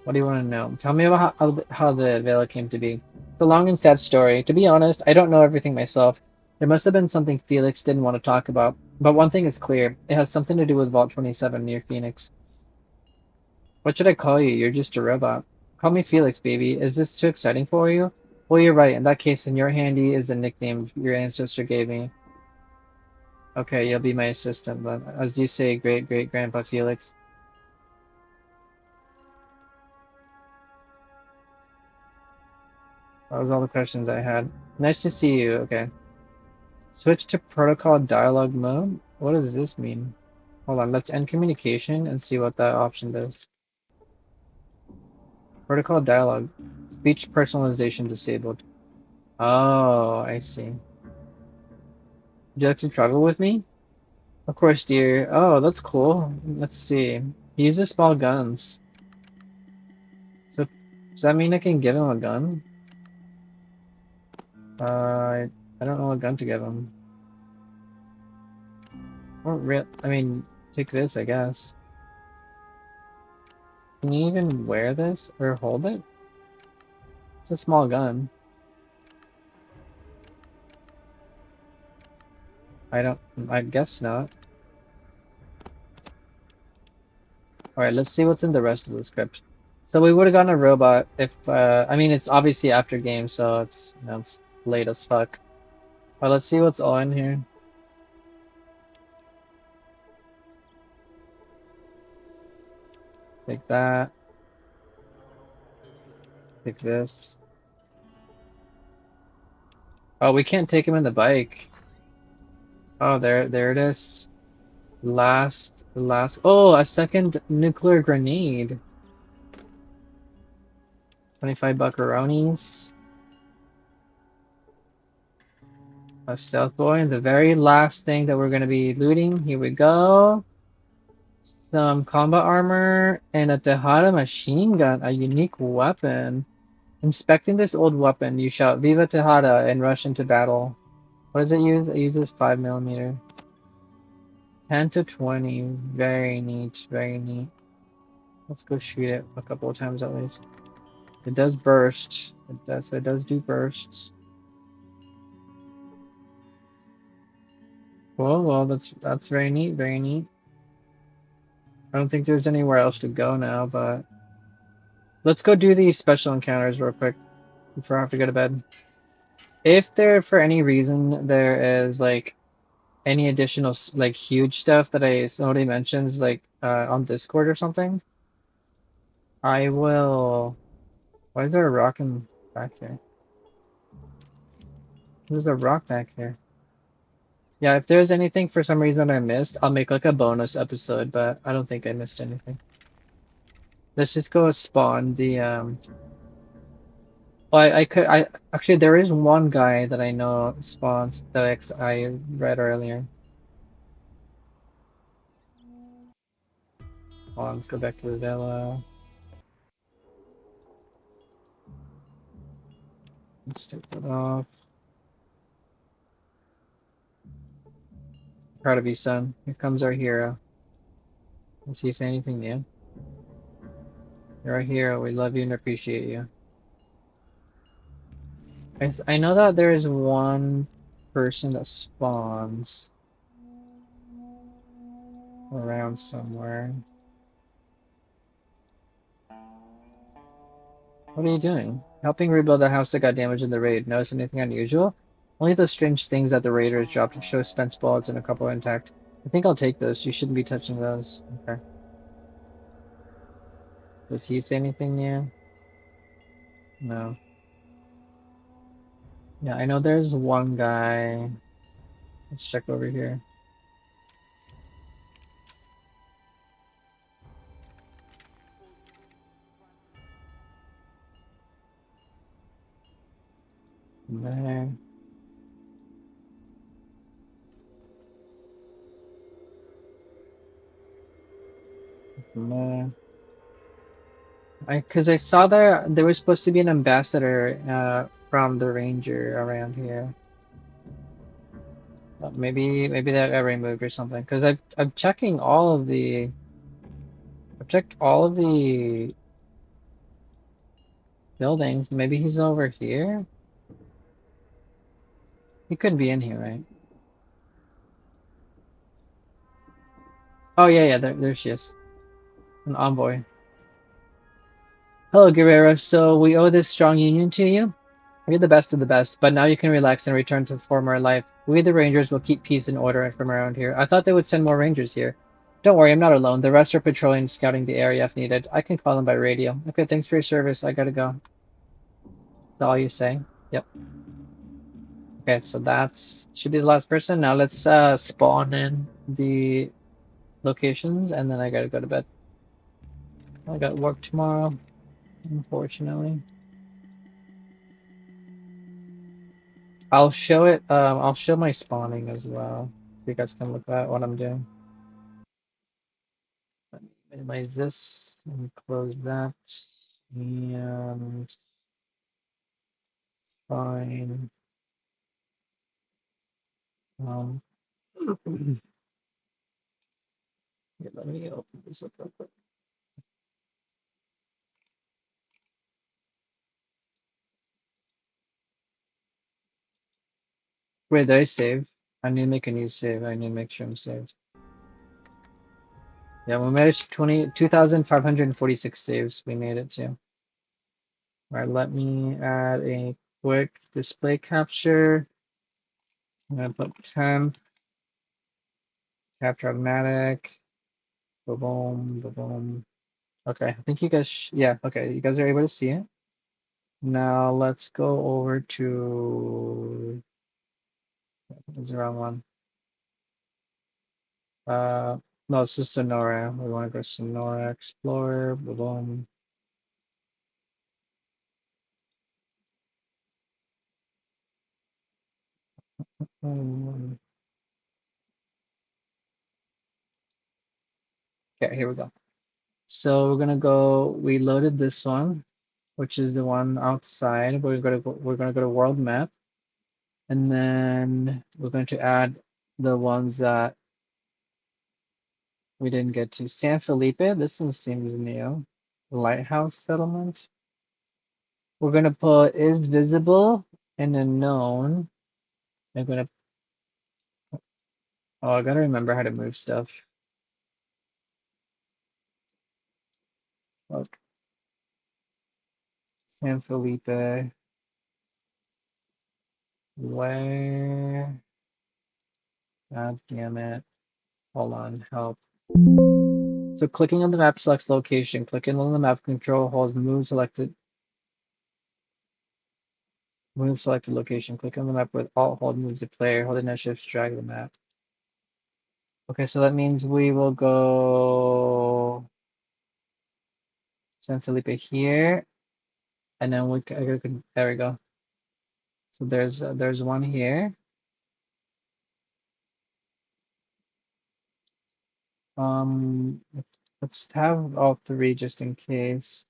S1: What do you want to know? Tell me about how the Vela came to be. It's a long and sad story. To be honest, I don't know everything myself. There must have been something Felix didn't want to talk about. But one thing is clear. It has something to do with Vault 27 near Phoenix. What should I call you? You're just a robot. Call me Felix, baby. Is this too exciting for you? Well, you're right. In that case, in your handy is the nickname your ancestor gave me. Okay, you'll be my assistant, but as you say, great-great-grandpa Felix. That was all the questions I had. Nice to see you. Okay. Switch to protocol dialogue mode? What does this mean? Hold on, let's end communication and see what that option does. Protocol dialogue. Speech personalization disabled. Oh, I see. Would you like to travel with me? Of course, dear. Oh, that's cool. Let's see. He uses small guns. So, does that mean I can give him a gun? I don't know what gun to give him. I mean, take this, I guess. Can you even wear this or hold it? It's a small gun. I guess not. Alright, let's see what's in the rest of the script. So we would have gotten a robot if, I mean, it's obviously after game, so it's, you know, it's late as fuck. But let's see what's all in here. Take that. Take this. Oh, we can't take him in the bike. Oh, there it is. Oh, a second nuclear grenade. 25 buckaronis. A stealth boy. And the very last thing that we're going to be looting. Here we go. Some combat armor and a Tejada machine gun. A unique weapon. Inspecting this old weapon, you shout Viva Tejada and rush into battle. What does it use? It uses 5mm. 10 to 20. Very neat. Very neat. Let's go shoot it a couple of times at least. It does burst. It does do bursts. Well, that's very neat, very neat. I don't think there's anywhere else to go now, but let's go do these special encounters real quick before I have to go to bed. If there, for any reason, there is like any additional like huge stuff that somebody mentions like on Discord or something, I will. Why is there a rock in back here? There's a rock back here. Yeah, if there's anything for some reason I missed, I'll make like a bonus episode, but I don't think I missed anything. Let's just go spawn the well, I actually there is one guy that I know spawns that I read earlier. Hold on, let's go back to the villa. Let's take that off. Proud of you, son. Here comes our hero. Does he say anything new? You're our hero. We love you and appreciate you. I know that there is one person that spawns around somewhere. What are you doing? Helping rebuild a house that got damaged in the raid. Notice anything unusual? Only those strange things that the raiders dropped to show fence bullets and a couple intact. I think I'll take those. You shouldn't be touching those. Okay. Does he say anything new? No. Yeah, I know there's one guy. Let's check over here. There. There. Because I saw there was supposed to be an ambassador from the ranger around here. Maybe that got removed or something. Because I'm checking all of the I've checked all of the buildings. Maybe he's over here. He couldn't be in here, right? Oh yeah, yeah, there she is. An envoy. Hello, Guerrero. So we owe this strong union to you. You're the best of the best, but now you can relax and return to the former life. We, the Rangers, will keep peace and order from around here. I thought they would send more Rangers here. Don't worry, I'm not alone. The rest are patrolling and scouting the area if needed. I can call them by radio. Okay, thanks for your service. I gotta go. That's all you say? Yep. Okay, so that's should be the last person. Now let's spawn in the locations and then I gotta go to bed. I got work tomorrow, unfortunately. I'll show my spawning as well. So you guys can look at what I'm doing. Let me minimize this and close that. And fine. Um, here, let me open this up real quick. Wait, did I save? I need to make a new save. I need to make sure I'm saved. Yeah, we made it to 2,546 saves. We made it to. All right, let me add a quick display capture. I'm gonna put temp, capture automatic, boom, boom, boom. Okay, I think you guys, yeah, okay, you guys are able to see it. Now let's go over to, is the wrong one. Uh, no, this is Sonora. We want to go Sonora Explorer, boom. Boom. Okay, here we go. So we're gonna go, we loaded this one, which is the one outside. We're gonna go to world map, and then we're going to add the ones that we didn't get to. San Felipe, this one seems new. Lighthouse settlement. We're gonna put is visible and then known. I'm gonna, oh, I gotta remember how to move stuff. Look, San Felipe, where? God damn it. Hold on, help. So clicking on the map selects location. Clicking on the map control holds move selected location. Click on the map with Alt hold moves the player. Holding down shift drag the map. Okay, so that means we will go San Felipe here, and then there we go. So there's one here. Um, let's have all three just in case.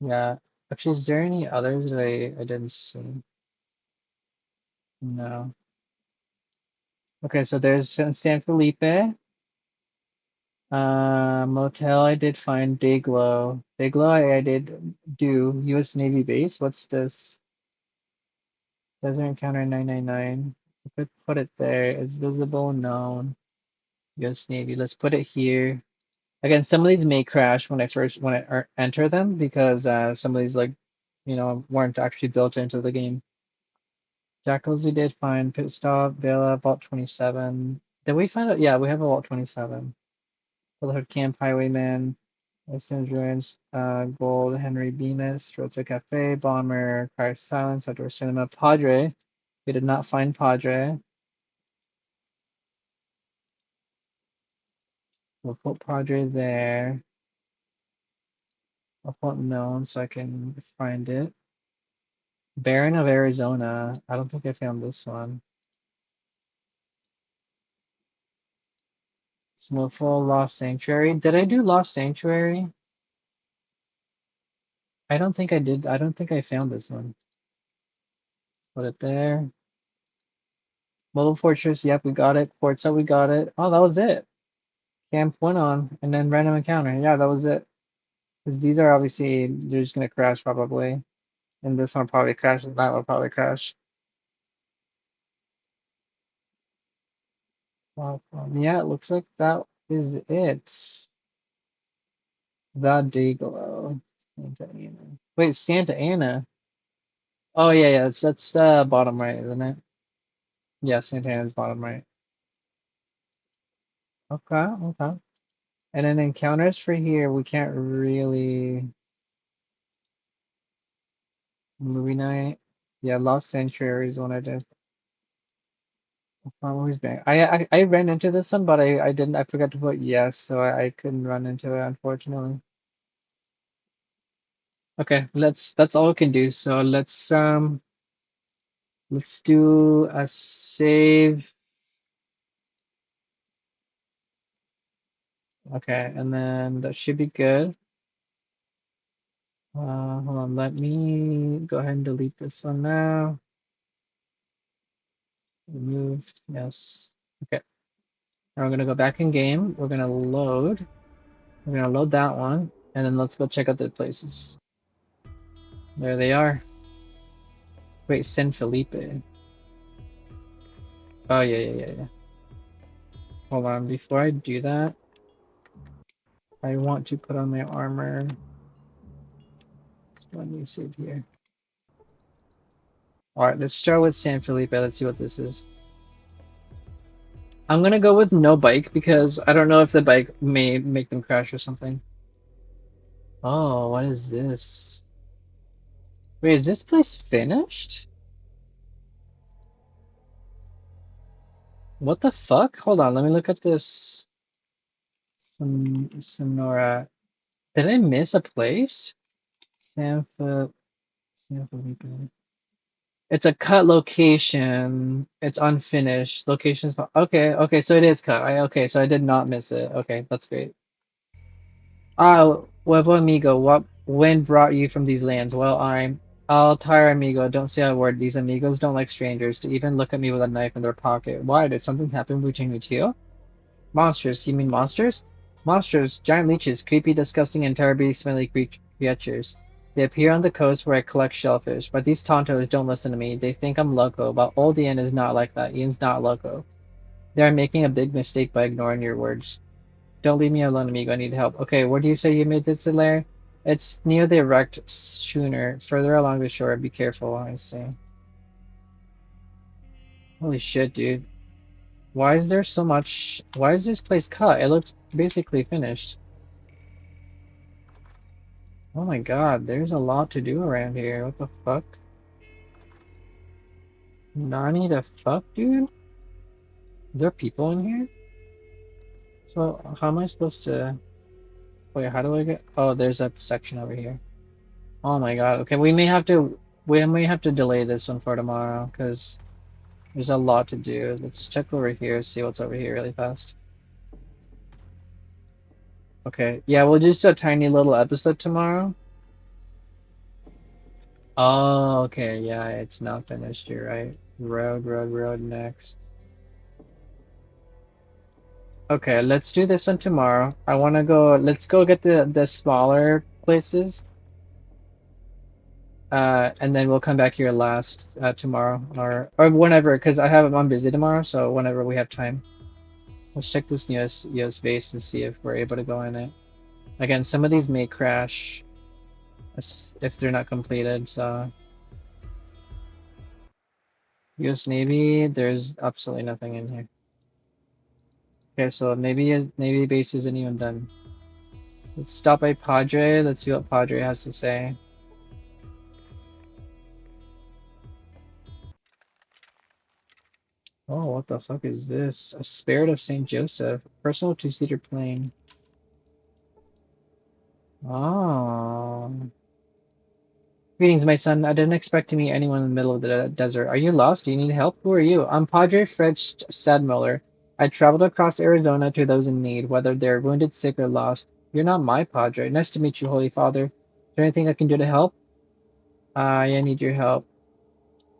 S1: Yeah. Actually, is there any others that I didn't see? No. Okay, so there's San Felipe. Motel, I did find Dayglow. Dayglow, I did do. US Navy base. What's this? Desert Encounter 999. Put it there. It's visible, known. US Navy. Let's put it here. Again, some of these may crash when I enter them because some of these weren't actually built into the game. Jackals we did find. Pit Stop, Vela, Vault 27. Did we find out? Yeah, we have a Vault 27. Brotherhood Camp, Highwayman, Western Ruins, Gold, Henry Bemis, Roadside Cafe, Bomber, Christ Silence, Outdoor Cinema, Padre. We did not find Padre. We'll put Padre there. I'll put known so I can find it. Baron of Arizona. I don't think I found this one. Snowfall, Lost Sanctuary. Did I do Lost Sanctuary? I don't think I did. I don't think I found this one. Put it there. Mobile Fortress. Yep, we got it. Forza, we got it. Oh, that was it. Camp went on, and then random encounter. Yeah, that was it. Because these are obviously, they're just going to crash probably. And this one probably crash, and that one probably crash. Well, yeah, it looks like that is it. The Boogaloo. Santa Ana. Wait, Santa Ana. Oh yeah, yeah, that's the bottom right, isn't it? Yeah, Santa Ana's bottom right. Okay, okay. And then encounters for here, we can't really movie night. Yeah, Lost Sanctuary is one I did. Who's back? I ran into this one, but I didn't I forgot to put yes, so I couldn't run into it unfortunately. Okay, that's all we can do. So let's do a save. Okay, and then that should be good. Hold on, let me go ahead and delete this one now. Remove, yes. Okay, now we're gonna go back in game. We're gonna load. We're gonna load that one, and then let's go check out the places. There they are. Wait, San Felipe. Oh yeah, yeah, yeah, yeah. Hold on, before I do that, I want to put on my armor. So let me save here. Alright, let's start with San Felipe. Let's see what this is. I'm gonna go with no bike because I don't know if the bike may make them crash or something. Oh, what is this? Wait, is this place finished? What the fuck? Hold on, let me look at this. Sonora. Did I miss a place? San Fe- San Felipe. It's a cut location. It's unfinished. Locations. Okay, okay, so it is cut. Okay, so I did not miss it. Okay, that's great. Ah, Huevo amigo, what wind brought you from these lands? Well, I'm Altair amigo. Don't say a word. These amigos don't like strangers to even look at me with a knife in their pocket. Why? Did something happen between you two? Monsters? You mean monsters? Monsters, giant leeches, creepy, disgusting, and terribly smelly creatures. They appear on the coast where I collect shellfish, but these tontos don't listen to me. They think I'm loco, but old Ian is not like that. Ian's not loco. They are making a big mistake by ignoring your words. Don't leave me alone, amigo. I need help. Okay, where do you say you made this lair? It's near the wrecked schooner, further along the shore. Be careful, I see. Holy shit, dude. Why is there so much? Why is this place cut? It looks basically finished. Oh my god, there's a lot to do around here. What the fuck? Nani the fuck, dude? Is there people in here? So, how am I supposed to... Wait, how do I get... Oh, there's a section over here. Oh my god, okay, we may have to... We may have to delay this one for tomorrow, because there's a lot to do. Let's check over here, see what's over here really fast. Okay, yeah, we'll just do a tiny little episode tomorrow. Oh, okay, yeah, it's not finished, you're right. Road next. Okay, let's do this one tomorrow. I want to go, let's go get the smaller places. And then we'll come back here last tomorrow or whenever, because I'm busy tomorrow, so whenever we have time. Let's check this US base and see if we're able to go in it. Again, some of these may crash if they're not completed, so US Navy, there's absolutely nothing in here. Okay, so maybe Navy base isn't even done. Let's stop by Padre. Let's see what Padre has to say. Oh, what the fuck is this? A Spirit of Saint Joseph. Personal two-seater plane. Oh. Greetings, my son. I didn't expect to meet anyone in the middle of the desert. Are you lost? Do you need help? Who are you? I'm Padre Fred Stadmuller. I traveled across Arizona to those in need, whether they're wounded, sick, or lost. You're not my Padre. Nice to meet you, Holy Father. Is there anything I can do to help? I need your help.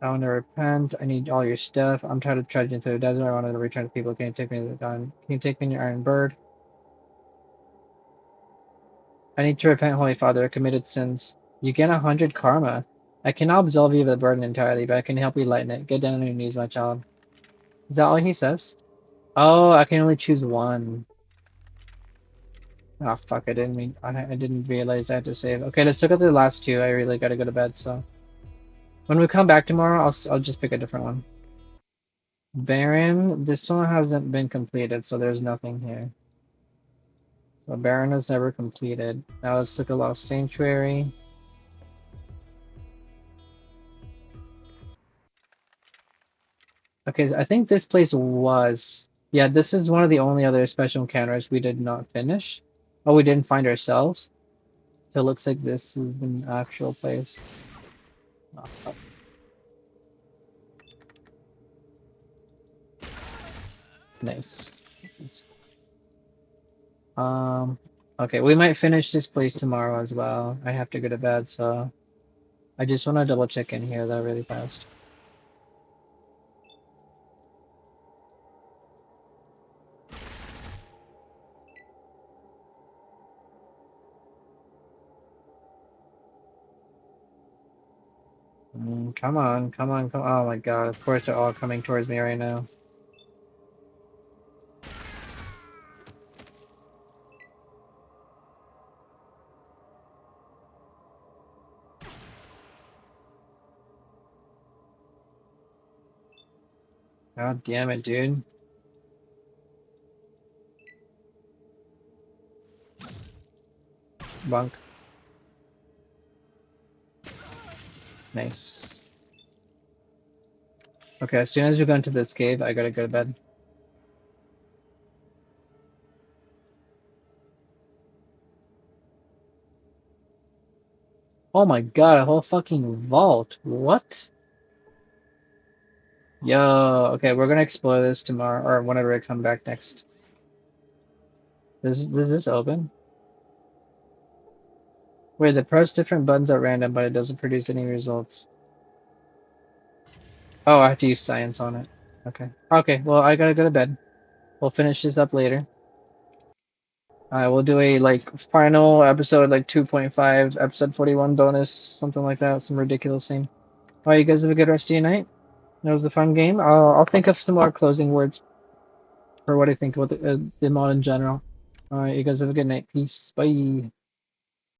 S1: I want to repent. I need all your stuff. I'm tired of trudging through the desert. I want to return to people. Can you take me to the gun? Can you take me in your iron bird? I need to repent, Holy Father. I committed sins. You get 100 karma. I cannot absolve you of the burden entirely, but I can help you lighten it. Get down on your knees, my child. Is that all he says? Oh, I can only choose one. Oh fuck! I didn't realize I had to save. Okay, let's look at the last two. I really gotta go to bed. So when we come back tomorrow, I'll just pick a different one. Baron. This one hasn't been completed, so there's nothing here. So Baron was never completed. Now let's look at Lost Sanctuary. Okay, so I think this place was. Yeah, this is one of the only other special encounters we did not finish. Oh, we didn't find ourselves. So it looks like this is an actual place. Oh, fuck. Nice. Um, okay, we might finish this place tomorrow as well. I have to go to bed, so I just want to double check in here though really fast. Come on, come on, come on. Oh my god, of course they're all coming towards me right now. God damn it, dude. Bunk. Nice. Okay, as soon as we go into this cave, I gotta go to bed. Oh my god, a whole fucking vault. What? Yo, okay, we're gonna explore this tomorrow or whenever I come back next. Does this open? Wait, the press different buttons at random, but it doesn't produce any results. Oh, I have to use science on it. Okay. Okay, well, I gotta go to bed. We'll finish this up later. We'll do a like final episode, like 2.5, episode 41 bonus, something like that, some ridiculous thing. All right, you guys have a good rest of your night. That was a fun game. I'll think of some more closing words for what I think about the mod in general. All right, you guys have a good night. Peace. Bye.